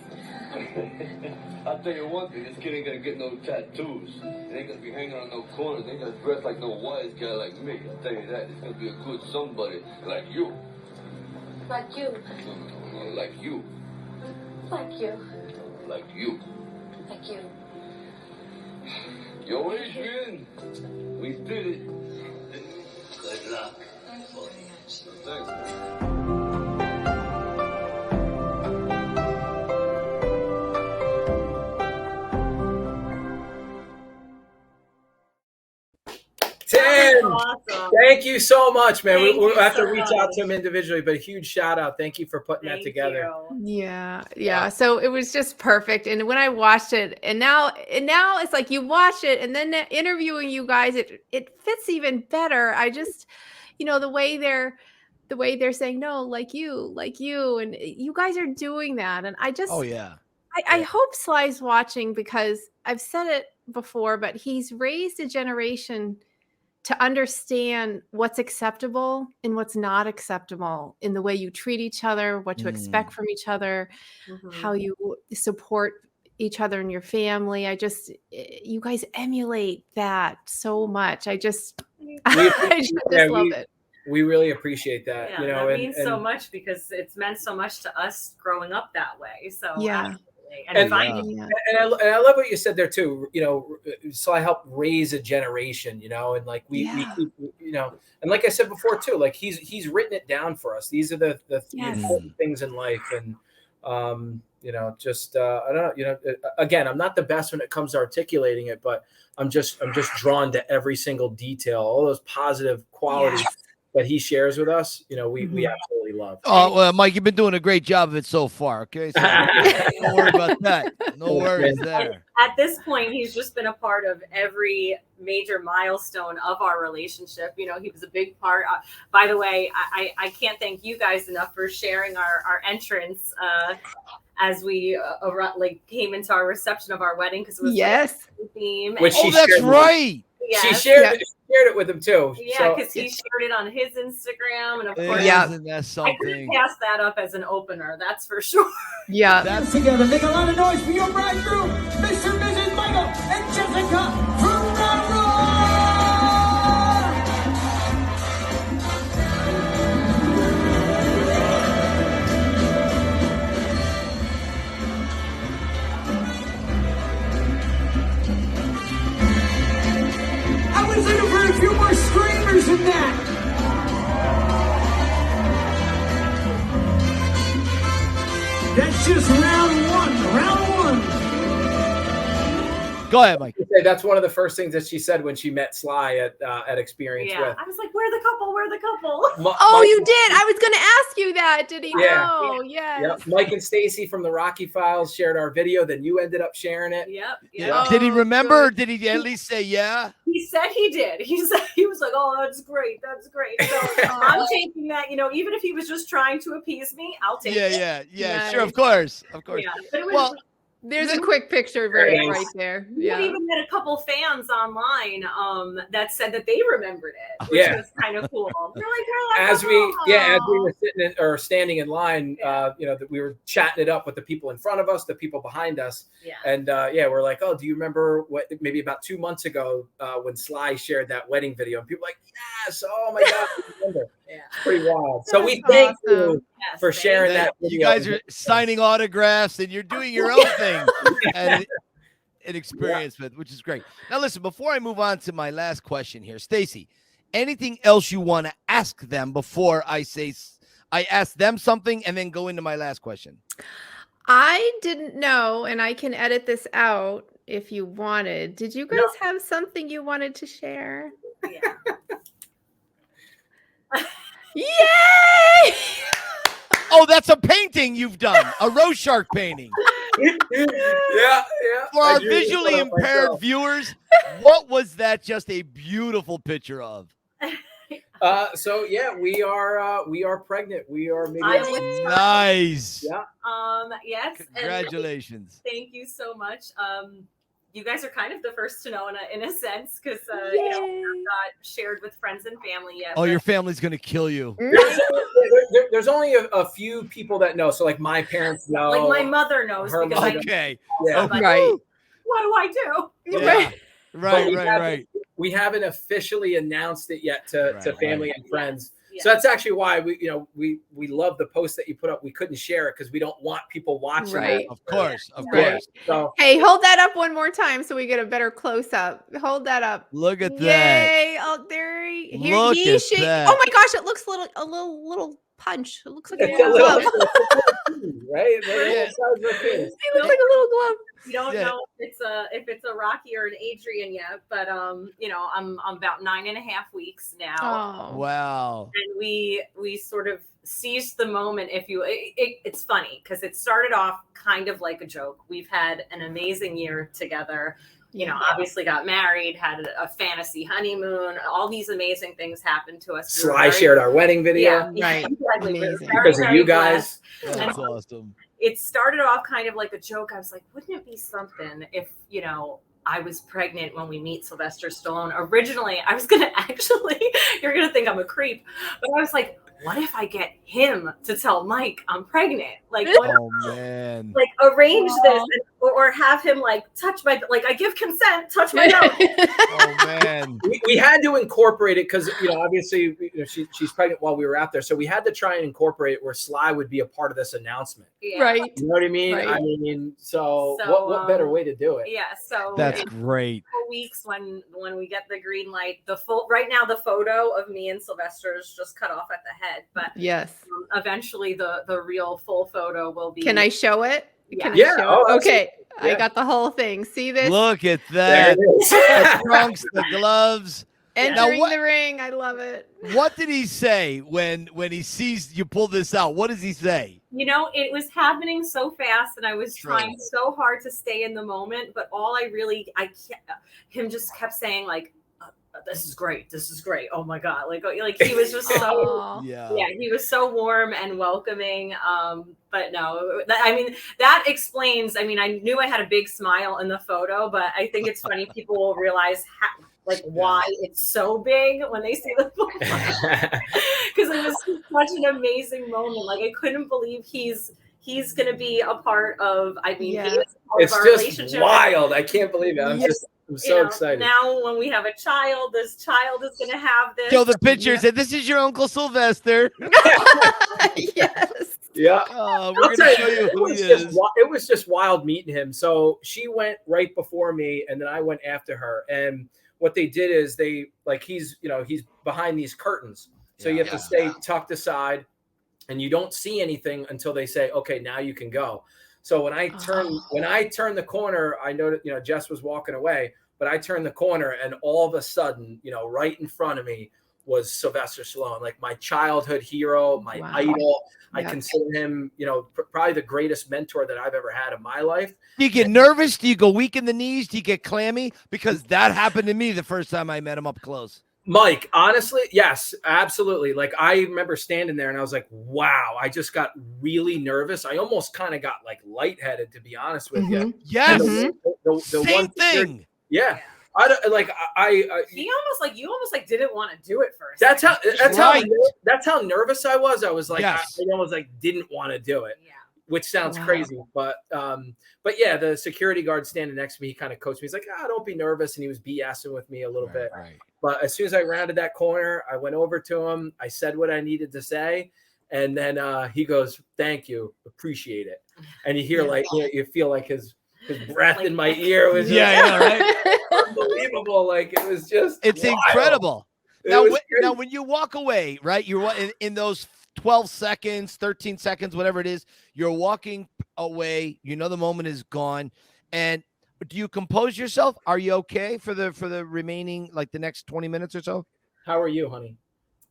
I'll tell you one thing, this kid ain't gonna get no tattoos. It ain't gonna be hanging on no corners. It ain't gonna dress like no wise guy like me. I'll tell you that. It's gonna be a good somebody like you. Like you. No, like you. Like you. Like you. Like you. Yo, Adrian, we did it. Good luck. Thanks. Tim, awesome. Thank you so much, man. We'll have to so reach out to him individually, but a huge shout out. Thank you for putting that together. Yeah. So it was just perfect. And when I watched it, and now it's like you watch it, and then interviewing you guys, it fits even better. I just, the way they're saying no, like you, and you guys are doing that, and I just, I hope Sly's watching, because I've said it before, but he's raised a generation to understand what's acceptable and what's not acceptable in the way you treat each other, what to expect from each other, how you support each other and your family. You guys emulate that so much. I just love it. We really appreciate that. Yeah, you know, that means so much because it's meant so much to us growing up that way. So yeah. And I love what you said there too. You know, so I helped raise a generation. You know, and like we you know, and like I said before too, like he's written it down for us. These are the important things in life, and you know, just I don't know. You know, again, I'm not the best when it comes to articulating it, but I'm just drawn to every single detail, all those positive qualities that he shares with us. You know, we absolutely love. Oh, well, Mike, you've been doing a great job of it so far. Okay, so don't worry about that. No worries there. At this point, he's just been a part of every major milestone of our relationship. You know, he was a big part. By the way, I can't thank you guys enough for sharing our entrance as we came into our reception of our wedding, because it was the theme. That's right. Yes. She shared it with him too. Yeah, because he shared it on his Instagram, and of course, that's something. I couldn't pass that up as an opener. That's for sure. Yeah. That's together. Make a lot of noise for your bridegroom, Mr. and Mrs. Michael and Jessica Ferrara. I was looking for a few more screamers than that. That's just round one. Round one. Go ahead, Mike. That's one of the first things that she said when she met Sly at Experience. Yeah, I was like, "We're the couple. We're the couple." You did. I was going to ask you that. Did he know? Yes. Yep. Mike and Stacy from the Rocky Files shared our video. Then you ended up sharing it. Yep. Did he remember? Or did he at least say yeah? He said he did. He was like, "Oh, that's great. That's great." So I'm taking that. You know, even if he was just trying to appease me, I'll take it. Yeah. Nice. Sure, of course. Yeah, but it was, there's a quick picture right there. We even had a couple fans online that said that they remembered it, which was kind of cool. They're like, as we were sitting or standing in line, you know, that we were chatting it up with the people in front of us, the people behind us, and we're like, "Oh, do you remember what? Maybe about 2 months ago when Sly shared that wedding video?" And people were like, "Yes, oh my God, I remember." It's pretty wild. So we thank you for sharing that video. You guys are signing autographs and you're doing your own thing and experience with, which is great. Now, listen, before I move on to my last question here, Stacy, anything else you want to ask them before I ask them something and then go into my last question? I didn't know, and I can edit this out if you wanted. Did you guys have something you wanted to share? Yeah. Yay! Oh, that's a painting you've done, a Rorschach painting. Yeah. For our visually impaired viewers, what was that just a beautiful picture of? So we are pregnant. We are maybe nice. Yeah. Yes. Congratulations. Thank you so much. You guys are kind of the first to know in a sense, because not shared with friends and family yet. Oh, your family's gonna kill you. There's only a few people that know. So like my parents know. Like my mother knows. Okay. Yeah. Right. What do I do? Yeah. Right. We haven't officially announced it yet to family and friends. Yeah. So that's actually why we love the post that you put up. We couldn't share it because we don't want people watching. Right. Of course. So, hey, hold that up one more time so we get a better close up. Hold that up. Look at that. Yay! Oh, there he Look at shaking. that. Oh my gosh, it looks a little punch. It looks like a it's little glove. right? It looks like a little glove. We don't know if it's a Rocky or an Adrian yet, but I'm about 9.5 weeks now. Oh. Wow. And we sort of seized the moment. It's funny because it started off kind of like a joke. We've had an amazing year together. You know, obviously got married, had a fantasy honeymoon. All these amazing things happened to us. Sly shared our wedding video. Right. Exactly. Because of you guys. That's awesome. It started off kind of like a joke. I was like, wouldn't it be something if, I was pregnant when we meet Sylvester Stallone? Originally, I was going to you're going to think I'm a creep, but I was like, what if I get him to tell Mike I'm pregnant? Like, man. Like, arrange this. And or have him like touch my, like I give consent, touch my nose. Oh man, we had to incorporate it because obviously she's pregnant while we were out there, so we had to try and incorporate it where Sly would be a part of this announcement. Yeah. Right. You know what I mean? Right. I mean, so what better way to do it? Yeah. So that's great. 4 weeks when we get the green light, right now the photo of me and Sylvester is just cut off at the head, but Yes. Eventually the real full photo will be. Can I show it? Yeah. Can I Yeah. show it? Okay. Yeah. I got the whole thing. See this? Look at There that. it is. The trunks, the gloves. Entering Now, the ring. I love it. What did he say when he sees you pull this out? What does he say? You know, it was happening so fast, and I was trying so hard to stay in the moment. But all him just kept saying like, "This is great. This is great. Oh my god!" Like he was just so yeah. He was so warm and welcoming. But no, that explains. I mean, I knew I had a big smile in the photo, but I think it's funny. People will realize why it's so big when they see the photo, because it was such an amazing moment. Like I couldn't believe he's going to be a part of. I mean, he is a part it's of our just relationship. wild. I can't believe it. I'm so excited. Now, when we have a child, this child is going to have this. Show the pictures, and this is your Uncle Sylvester. Yes. Yeah. We're going to show you who he is. It was just wild meeting him. So she went right before me, and then I went after her. And what they did is he's behind these curtains. So you have to stay tucked aside, and you don't see anything until they say, okay, now you can go. So when I turned the corner, I noticed, Jess was walking away, but I turned the corner, and all of a sudden, right in front of me was Sylvester Stallone, like my childhood hero, my idol. I consider him, probably the greatest mentor that I've ever had in my life. Do you get nervous? Do you go weak in the knees? Do you get clammy? Because that happened to me the first time I met him up close. Mike, honestly, yes, absolutely. Like I remember standing there and I was like, wow, I just got really nervous. I almost kind of got like lightheaded, to be honest with you. Yes. The Same thing. Yeah. I don't like you almost didn't want to do it first. That's how nervous I was. I was like, I almost like didn't want to do it. Yeah. Which sounds crazy, but yeah, the security guard standing next to me, he kind of coached me. He's like, don't be nervous. And he was BSing with me a little bit. Right. But as soon as I rounded that corner, I went over to him. I said what I needed to say. And then he goes, thank you. Appreciate it. And you hear you feel like his breath in my ear was right? Unbelievable. Like it was just it's wild. Incredible. Now when you walk away, right? You're in those 12 seconds, 13 seconds, whatever it is, you're walking away, the moment is gone. And do you compose yourself? Are you okay for the remaining, like the next 20 minutes or so? How are you, honey?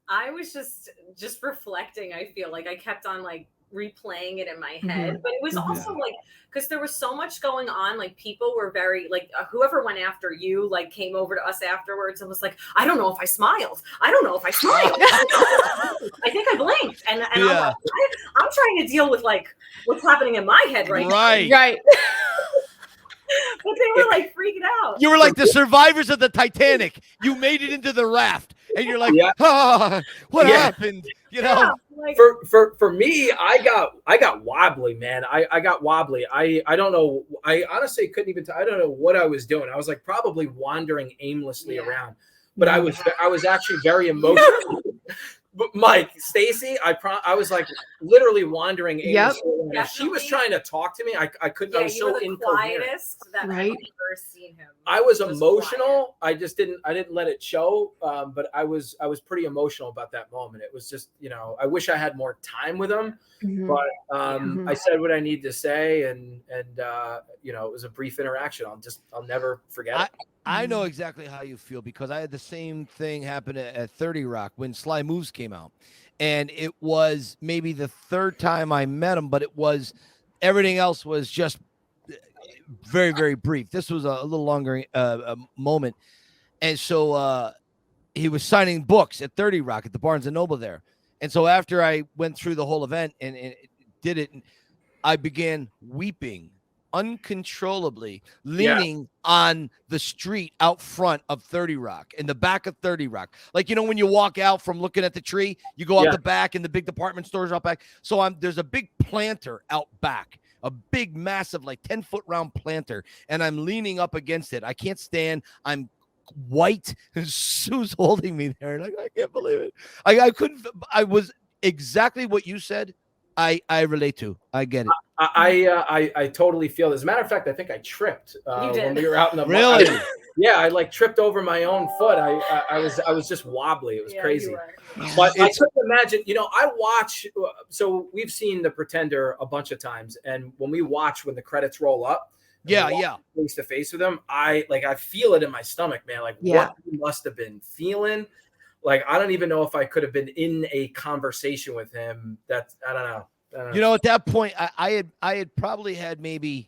I was just reflecting. I feel like I kept on like replaying it in my head, but it was also like, because there was so much going on, like people were very like whoever went after you like came over to us afterwards and was like, I don't know if I smiled. I think I blinked, and I'm like, I'm trying to deal with like what's happening in my head right now. But they were like freaking out. You were like the survivors of the Titanic. You made it into the raft, and you're like, what happened? Like, for me, I got wobbly, man. I got wobbly. I don't know. I honestly couldn't even. I don't know what I was doing. I was like probably wandering aimlessly around. But I was actually very emotional. But Mike, Stacy, I was like literally wandering aimlessly. Yep. She was trying to talk to me. I couldn't. I was so incoherent. That I've ever seen him. I was emotional. Quiet. I didn't let it show. But I was pretty emotional about that moment. It was just, I wish I had more time with him. But I said what I need to say, and it was a brief interaction. I'll never forget it. I know exactly how you feel because I had the same thing happen at 30 Rock when Sly Moves came out. And it was maybe the third time I met him, but everything else was just very, very brief. This was a little longer moment. And so he was signing books at 30 Rock at the Barnes & Noble there. And so after I went through the whole event and did it, I began weeping uncontrollably, leaning on the street out front of 30 Rock, in the back of 30 Rock. Like, when you walk out from looking at the tree, you go out the back and the big department stores out back. So there's a big planter out back a big, massive, like 10-foot round planter, and I'm leaning up against it. I can't stand. I'm white, and Sue's holding me there, and I can't believe it. I couldn't. I was exactly what you said. I relate to. I get it. I totally feel this. As a matter of fact, I think I tripped when we were out in the really. Yeah, I like tripped over my own foot. I was just wobbly. It was crazy. But I couldn't imagine. I watch. So we've seen The Pretender a bunch of times, and when we watch when the credits roll up, face to face with them, I feel it in my stomach, man. Like what he must have been feeling. Like I don't even know if I could have been in a conversation with him. I don't know. At that point, I had probably had maybe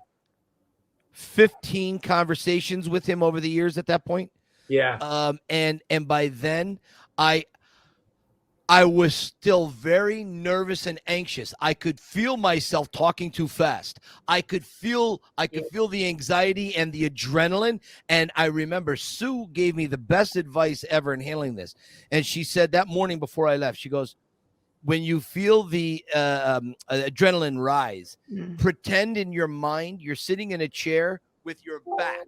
15 conversations with him over the years at that point. Yeah. And by then I was still very nervous and anxious. I could feel myself talking too fast. I could feel the anxiety and the adrenaline. And I remember Sue gave me the best advice ever in handling this. And she said that morning before I left, she goes, when you feel the adrenaline rise, pretend in your mind you're sitting in a chair with your back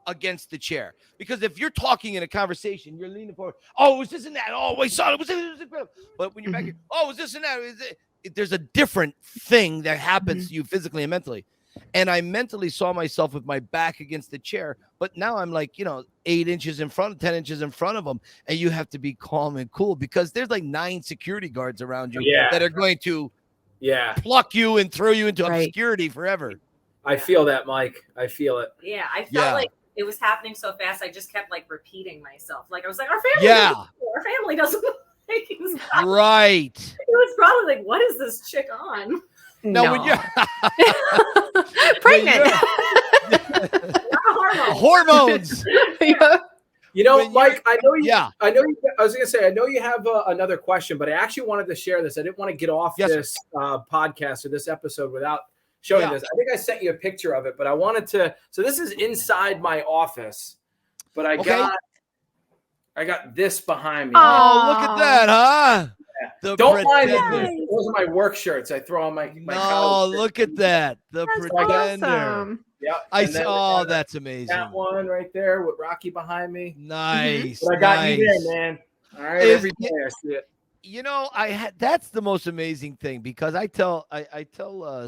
against the chair. Because if you're talking in a conversation, you're leaning forward. Oh, was this and that? Oh, I saw it. Was this incredible? But when you're back here, oh, was this and that? There's a different thing that happens to you physically and mentally. And I mentally saw myself with my back against the chair. But now I'm like, 8 inches in front, 10 inches in front of them. And you have to be calm and cool because there's like 9 security guards around you that are going to pluck you and throw you into obscurity forever. I feel that, Mike. I feel it. Yeah, I felt like it was happening so fast. I just kept like repeating myself. Like I was like, our family doesn't like this. Right. It was probably like, what is this chick on? No, when you're pregnant. Hormones. Mike, I know you. I was gonna say, I know you have another question, but I actually wanted to share this. I didn't want to get off this podcast or this episode without showing this. I think I sent you a picture of it, but I wanted to. So this is inside my office, but I got this behind me. Oh, look at that, huh? Don't mind it. Those are my work shirts. I throw on my college shirt. Look at that. The Pretender. Awesome. Yeah. That's amazing. That one right there with Rocky behind me. Nice. But I got you there, man. All right. Every day I see it. That's the most amazing thing because I tell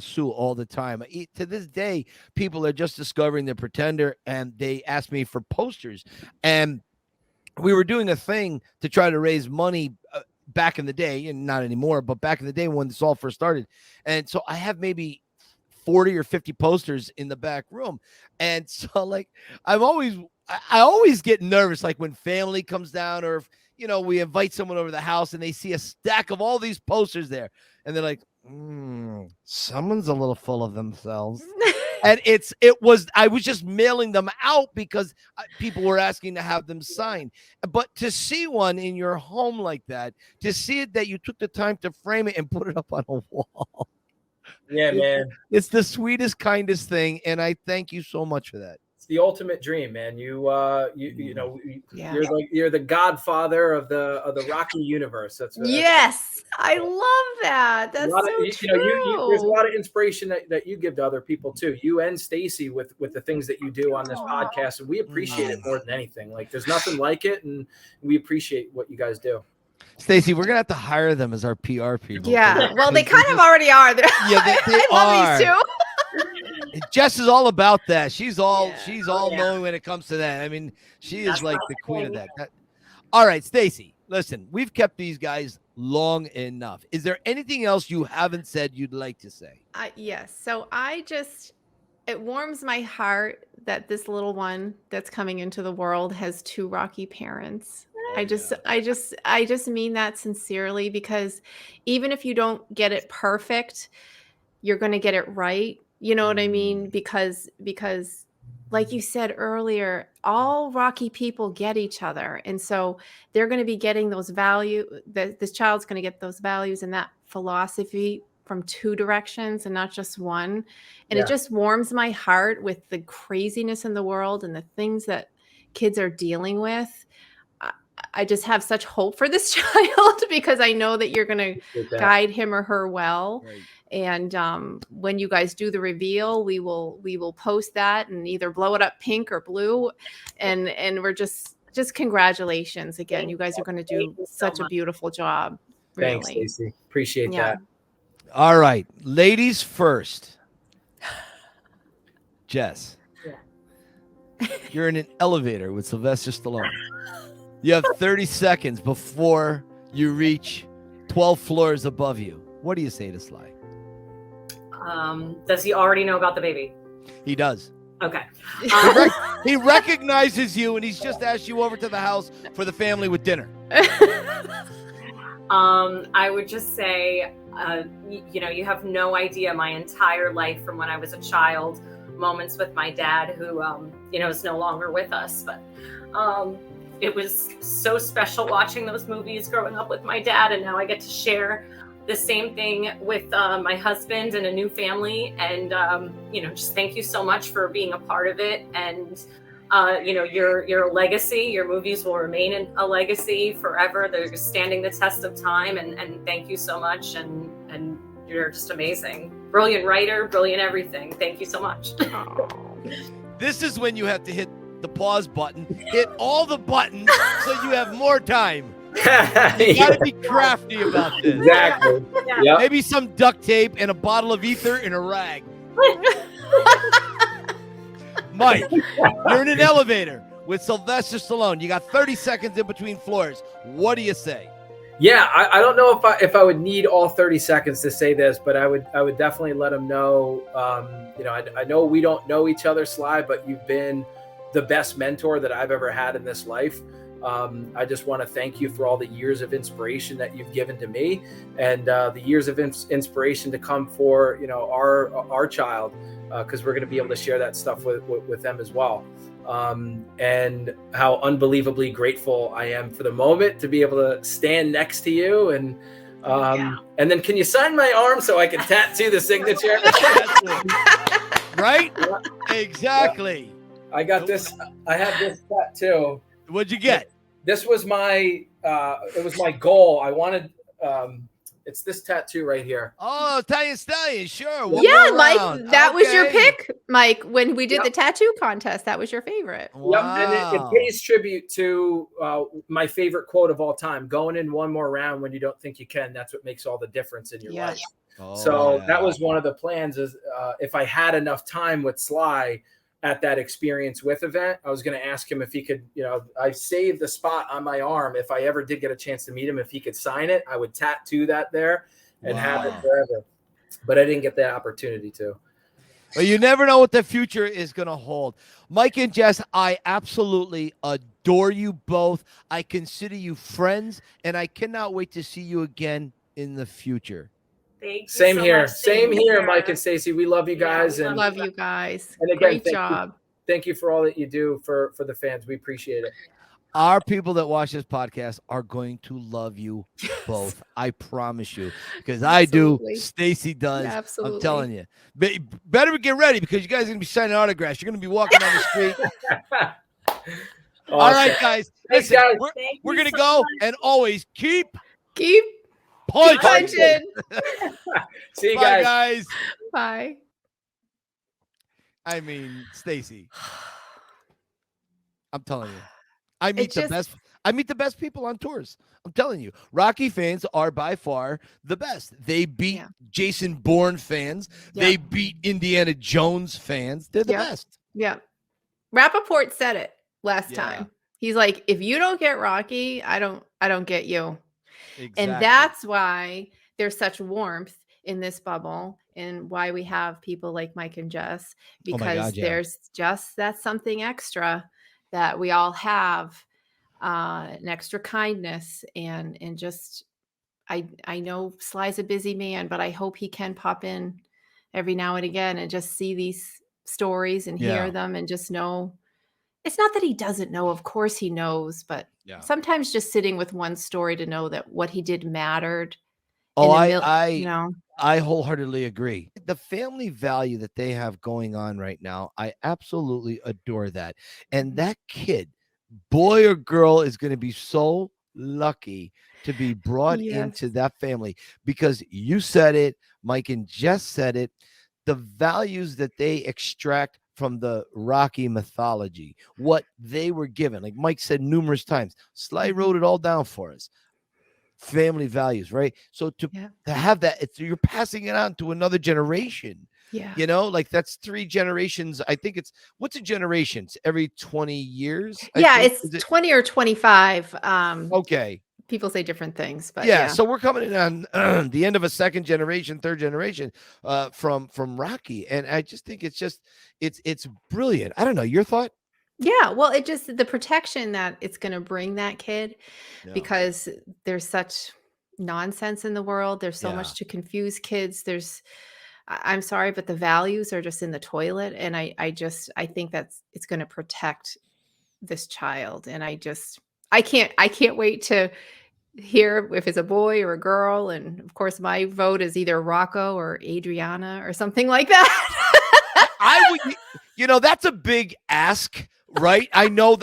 Sue all the time. To this day, people are just discovering The Pretender, and they ask me for posters. And we were doing a thing to try to raise money back in the day, and not anymore, but back in the day when this all first started. And so I have maybe 40 or 50 posters in the back room. And so like I always get nervous, like when family comes down or if, we invite someone over the house and they see a stack of all these posters there and they're like, someone's a little full of themselves. And I was just mailing them out because people were asking to have them signed. But to see one in your home like that, to see it that you took the time to frame it and put it up on a wall. Yeah, man. It's the sweetest, kindest thing. And I thank you so much for that. It's the ultimate dream, man. You're the godfather of the Rocky universe. That's I love that. That's so true. There's a lot of inspiration that you give to other people too. You and Stacy with the things that you do on this podcast, and we appreciate it more than anything. Like there's nothing like it, and we appreciate what you guys do. Stacy, we're gonna have to hire them as our PR people. Yeah, well, they kind of already are. They I love these two. Jess is all about that. She's all knowing when it comes to that. I mean, she is like the queen of that. All right, Stacy, listen, we've kept these guys long enough. Is there anything else you haven't said you'd like to say? Yes. So it warms my heart that this little one that's coming into the world has 2 Rocky parents. I just mean that sincerely because even if you don't get it perfect, you're going to get it right. You know what I mean? Because like you said earlier, all Rocky people get each other. And so they're going to be getting those values. This child's going to get those values and that philosophy from 2 directions and not just one. And it just warms my heart with the craziness in the world and the things that kids are dealing with. I just have such hope for this child because I know that you're going to guide him or her well. Right. And when you guys do the reveal, we will post that and either blow it up pink or blue. And we're just congratulations again. You guys are going to do such a beautiful job. Really. Thanks, Stacy. Appreciate that. All right, ladies first. Jess, you're in an elevator with Sylvester Stallone. You have 30 seconds before you reach 12 floors above you. What do you say to Sly? Does he already know about the baby? He does. Okay. He recognizes you, and he's just asked you over to the house for the family with dinner. I would just say, you have no idea my entire life from when I was a child, moments with my dad who, is no longer with us. But it was so special watching those movies growing up with my dad. And now I get to share the same thing with my husband and a new family. And, just thank you so much for being a part of it. And, your legacy, your movies will remain in a legacy forever. They're just standing the test of time. And thank you so much. And you're just amazing. Brilliant writer, brilliant everything. Thank you so much. This is when you have to hit the pause button, hit all the buttons so you have more time. You gotta be crafty about this. Exactly. Yeah. Maybe some duct tape and a bottle of ether and a rag. Mike, you're in an elevator with Sylvester Stallone. You got 30 seconds in between floors. What do you say? Yeah, I don't know if I would need all 30 seconds to say this, but I would definitely let him know. I know we don't know each other, Sly, but you've been the best mentor that I've ever had in this life. I just want to thank you for all the years of inspiration that you've given to me, and the years of inspiration to come for our child, because we're going to be able to share that stuff with them as well. And how unbelievably grateful I am for the moment to be able to stand next to you, and and then can you sign my arm so I can tattoo the signature? Right? Exactly. I got this. I have this tattoo. What'd you get? This was my it was my goal. I wanted it's this tattoo right here. Oh, Italian Stallion, sure. Yeah, Mike, that was your pick, Mike, when we did the tattoo contest. That was your favorite. Wow. Yep, and it pays tribute to my favorite quote of all time: going in one more round when you don't think you can. That's what makes all the difference in your life. So that was one of the plans, is if I had enough time with Sly at that experience with event, I was going to ask him if he could, I saved the spot on my arm. If I ever did get a chance to meet him, if he could sign it, I would tattoo that there and have it forever. But I didn't get that opportunity to. Well, you never know what the future is going to hold. Mike and Jess, I absolutely adore you both. I consider you friends, and I cannot wait to see you again in the future. Same here. Same here, Mike and Stacy. We love you guys. And love you guys. And again, great job. Thank you for all that you do for the fans. We appreciate it. Our people that watch this podcast are going to love you both. I promise you, because I do. Stacy does. Yeah, absolutely. I'm telling you. Better get ready, because you guys are going to be signing autographs. You're going to be walking down the street. Awesome. All right, guys. Thanks, Listen, guys. We're going to go and always keep punching. See you Bye, guys. Bye. I mean, Stacy, I'm telling you, I meet the best people on tours. I'm telling you, Rocky fans are by far the best. They beat Jason Bourne fans. Yeah. They beat Indiana Jones fans. They're the best. Yeah. Rappaport said it last time. He's like, if you don't get Rocky, I don't get you. Exactly. And that's why there's such warmth in this bubble, and why we have people like Mike and Jess, because there's just that something extra that we all have, an extra kindness, and just I know Sly's a busy man, but I hope he can pop in every now and again and just see these stories and hear them, and just know. It's not that he doesn't know. Of course he knows, but sometimes just sitting with one story to know that what he did mattered. Oh, I wholeheartedly agree. The family value that they have going on right now, I absolutely adore that. And that kid, boy or girl, is going to be so lucky to be brought into Yes. that family, because you said it, Mike and Jess said it, the values that they extract from the Rocky mythology, what they were given, like Mike said numerous times, Sly wrote it all down for us. Family values, right? So to have that, you're passing it on to another generation. Yeah. You know, like that's 3 generations. I think what's a generation? It's every 20 years. Yeah, it's 20 or 25. Okay. People say different things, but yeah. So we're coming in on the end of a second generation, third generation from Rocky. And I just think it's brilliant. I don't know. Your thought? Yeah, well, it just the protection that it's going to bring that kid, because there's such nonsense in the world. There's so much to confuse kids. I'm sorry, but the values are just in the toilet. And I think it's going to protect this child. And I can't wait to hear if it's a boy or a girl. And of course, my vote is either Rocco or Adriana or something like that. I would, that's a big ask, right? I know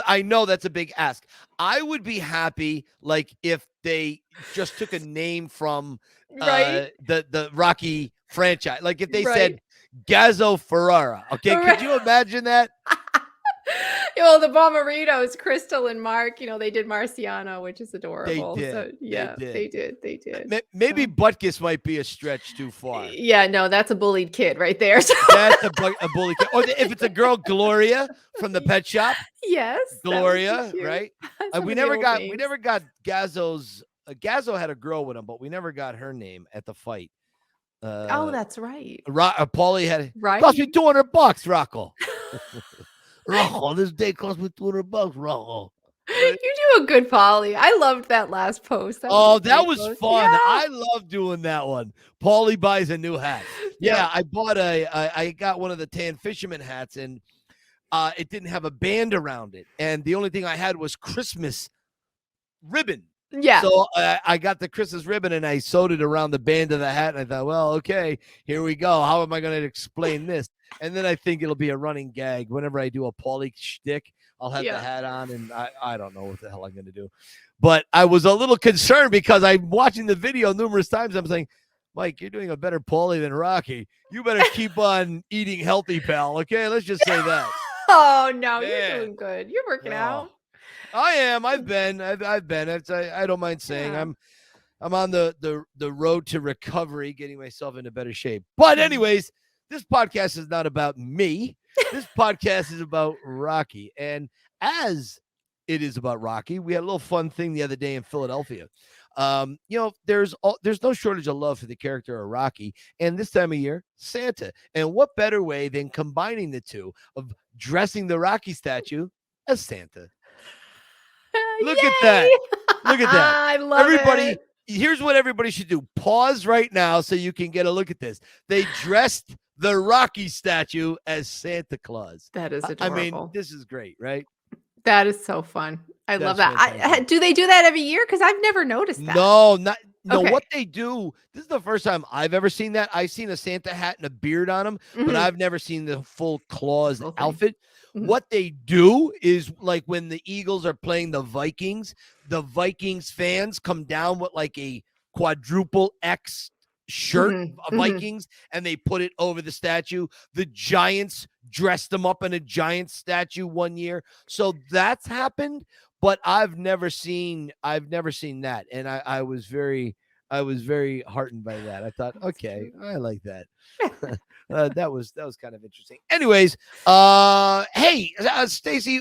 that's a big ask. I would be happy, like, if they just took a name from the Rocky franchise, like if they said Gazzo Ferrara. Okay, could you imagine that? Well, the Bomberitos, Crystal and Mark, they did Marciano, which is adorable. They did. So, they did. Maybe Butkus might be a stretch too far. Yeah, no, that's a bullied kid right there. So. That's a bully kid. Or if it's a girl, Gloria from the Pet Shop. Yes, Gloria, right? We never got Gazzo's. Gazzo had a girl with him, but we never got her name at the fight. Oh, that's right. Paulie had right. Cost me $200, Rocco. Rocco, this day cost me $200, Rocco. You do a good Paulie. I loved that last post. That was post. fun. Yeah. I love doing that one. Paulie buys a new hat. Yeah, I bought I got one of the tan fisherman hats, and it didn't have a band around it, and the only thing I had was Christmas ribbon. Yeah. So I got the Christmas ribbon and I sewed it around the band of the hat. And I thought, well, okay, here we go. How am I going to explain this? And then I think it'll be a running gag. Whenever I do a Paulie shtick, I'll have the hat on, and I don't know what the hell I'm going to do. But I was a little concerned because I'm watching the video numerous times. I'm saying, Mike, you're doing a better Paulie than Rocky. You better keep on eating healthy, pal. Okay, let's just say that. Oh, no, you're doing good. You're working out. I am. I've been. I don't mind saying I'm on the road to recovery, getting myself into better shape. But anyways, this podcast is not about me. This podcast is about Rocky, and as it is about Rocky, we had a little fun thing the other day in Philadelphia. There's no shortage of love for the character of Rocky, and this time of year, Santa. And what better way than combining the two of dressing the Rocky statue as Santa? Look at that. Look at that. I love it. Here's what everybody should do. Pause right now so you can get a look at this. They dressed the Rocky statue as Santa Claus. That is adorable. I mean, this is great, right? That is so fun. I love that. Do they do that every year? Because I've never noticed that. No, okay. What they do, this is the first time I've ever seen that. I've seen a Santa hat and a beard on him, but I've never seen the full Claus outfit. What they do is, like, when the Eagles are playing the Vikings fans come down with like a quadruple X shirt of Vikings, and they put it over the statue. The Giants dressed them up in a Giant statue one year. So that's happened, but I've never seen that. And I was very heartened by that. I thought, okay, I like that. That was kind of interesting. Anyways, hey, Stacy,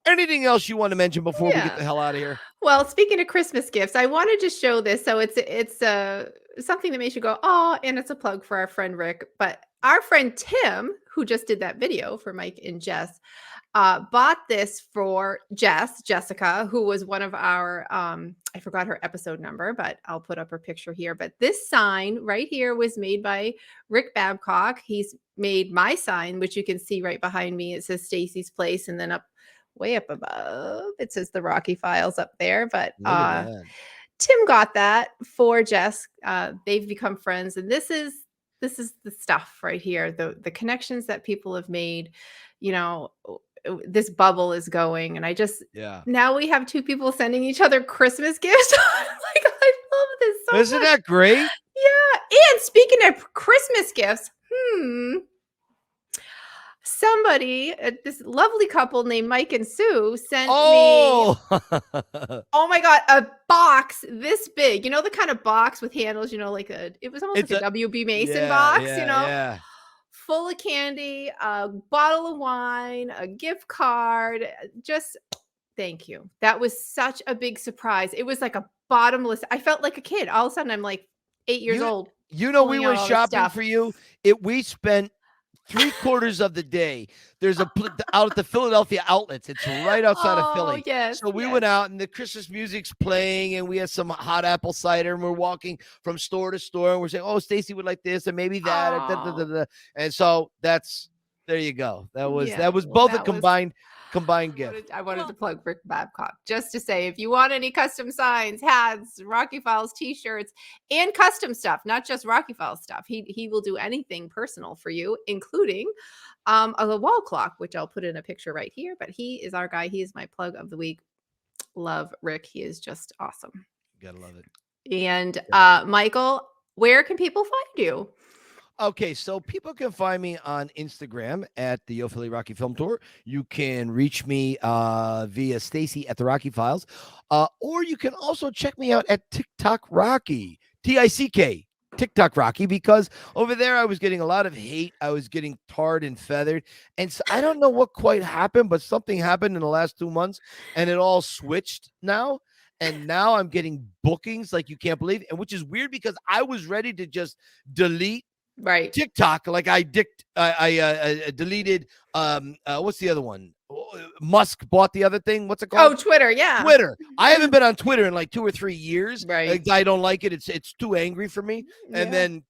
anything else you want to mention before we get the hell out of here? Well, speaking of Christmas gifts, I wanted to show this. So it's something that makes you go, oh, and it's a plug for our friend Rick. But our friend Tim, who just did that video for Mike and Jess, bought this for Jessica, who was one of our, I forgot her episode number, but I'll put up her picture here. But this sign right here was made by Rick Babcock. He's made my sign, which you can see right behind me. It says Stacy's Place, and then way up above, it says the Rocky Files up there. But Tim got that for Jess. They've become friends, and this is the stuff right here. The connections that people have made. this bubble is going. And Yeah. now we have 2 people sending each other Christmas gifts. Like, I love this so much. Isn't that great? Yeah. And speaking of Christmas gifts, somebody, this lovely couple named Mike and Sue sent me, oh my God, a box this big. You know, the kind of box with handles, like it was almost like a WB Mason box, full of candy, a bottle of wine, a gift card. Just thank you. That was such a big surprise. It was like a bottomless. I felt like a kid. All of a sudden, I'm like 8 years old. We went shopping for you. We spent 3/4 of the day. There's out at the Philadelphia outlets. It's right outside of Philly. Yes, so we went out and the Christmas music's playing and we had some hot apple cider and we're walking from store to store and we're saying, oh, Stacy would like this and maybe that. And so there you go. That was both a combined gift. I wanted to plug Rick Babcock just to say, if you want any custom signs, hats, Rocky Files t-shirts, and custom stuff, not just Rocky Files stuff, he will do anything personal for you, including a wall clock, which I'll put in a picture right here. But he is our guy. He is my plug of the week. Love Rick. He is just awesome. Gotta love it. And Michael, where can people find you? Okay, so people can find me on Instagram at the Yo Philly Rocky Film Tour. You can reach me via Stacy at the Rocky Files, or you can also check me out at TikTok Rocky, TICK, TikTok Rocky, because over there I was getting a lot of hate. I was getting tarred and feathered, and so I don't know what quite happened, but something happened in the last 2 months, and it all switched now. And now I'm getting bookings like you can't believe, and which is weird because I was ready to just delete TikTok, like I deleted what's the other one? Musk bought the other thing. What's it called? Oh, Twitter. Yeah, Twitter. I haven't been on Twitter in like 2 or 3 years. Right. I don't like it. It's too angry for me. And then,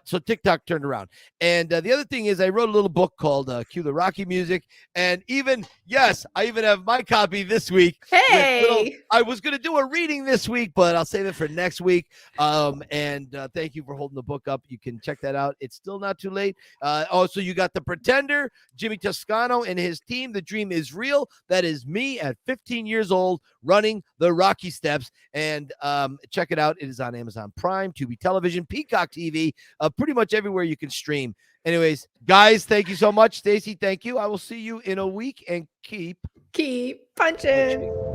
so TikTok turned around. And the other thing is, I wrote a little book called Cue the Rocky Music. And I even have my copy this week. Hey, I was going to do a reading this week, but I'll save it for next week. And thank you for holding the book up. You can check that out. It's still not too late. So you got The Pretender, Jimmy Toscano and his team. The Dream is Real. That is me at 15 years old running the Rocky Steps. And check it out. It is on Amazon Prime, Tubi Television, Peacock TV, pretty much everywhere you can stream. Anyways, guys, thank you so much. Stacy, thank you. I will see you in a week and keep punching.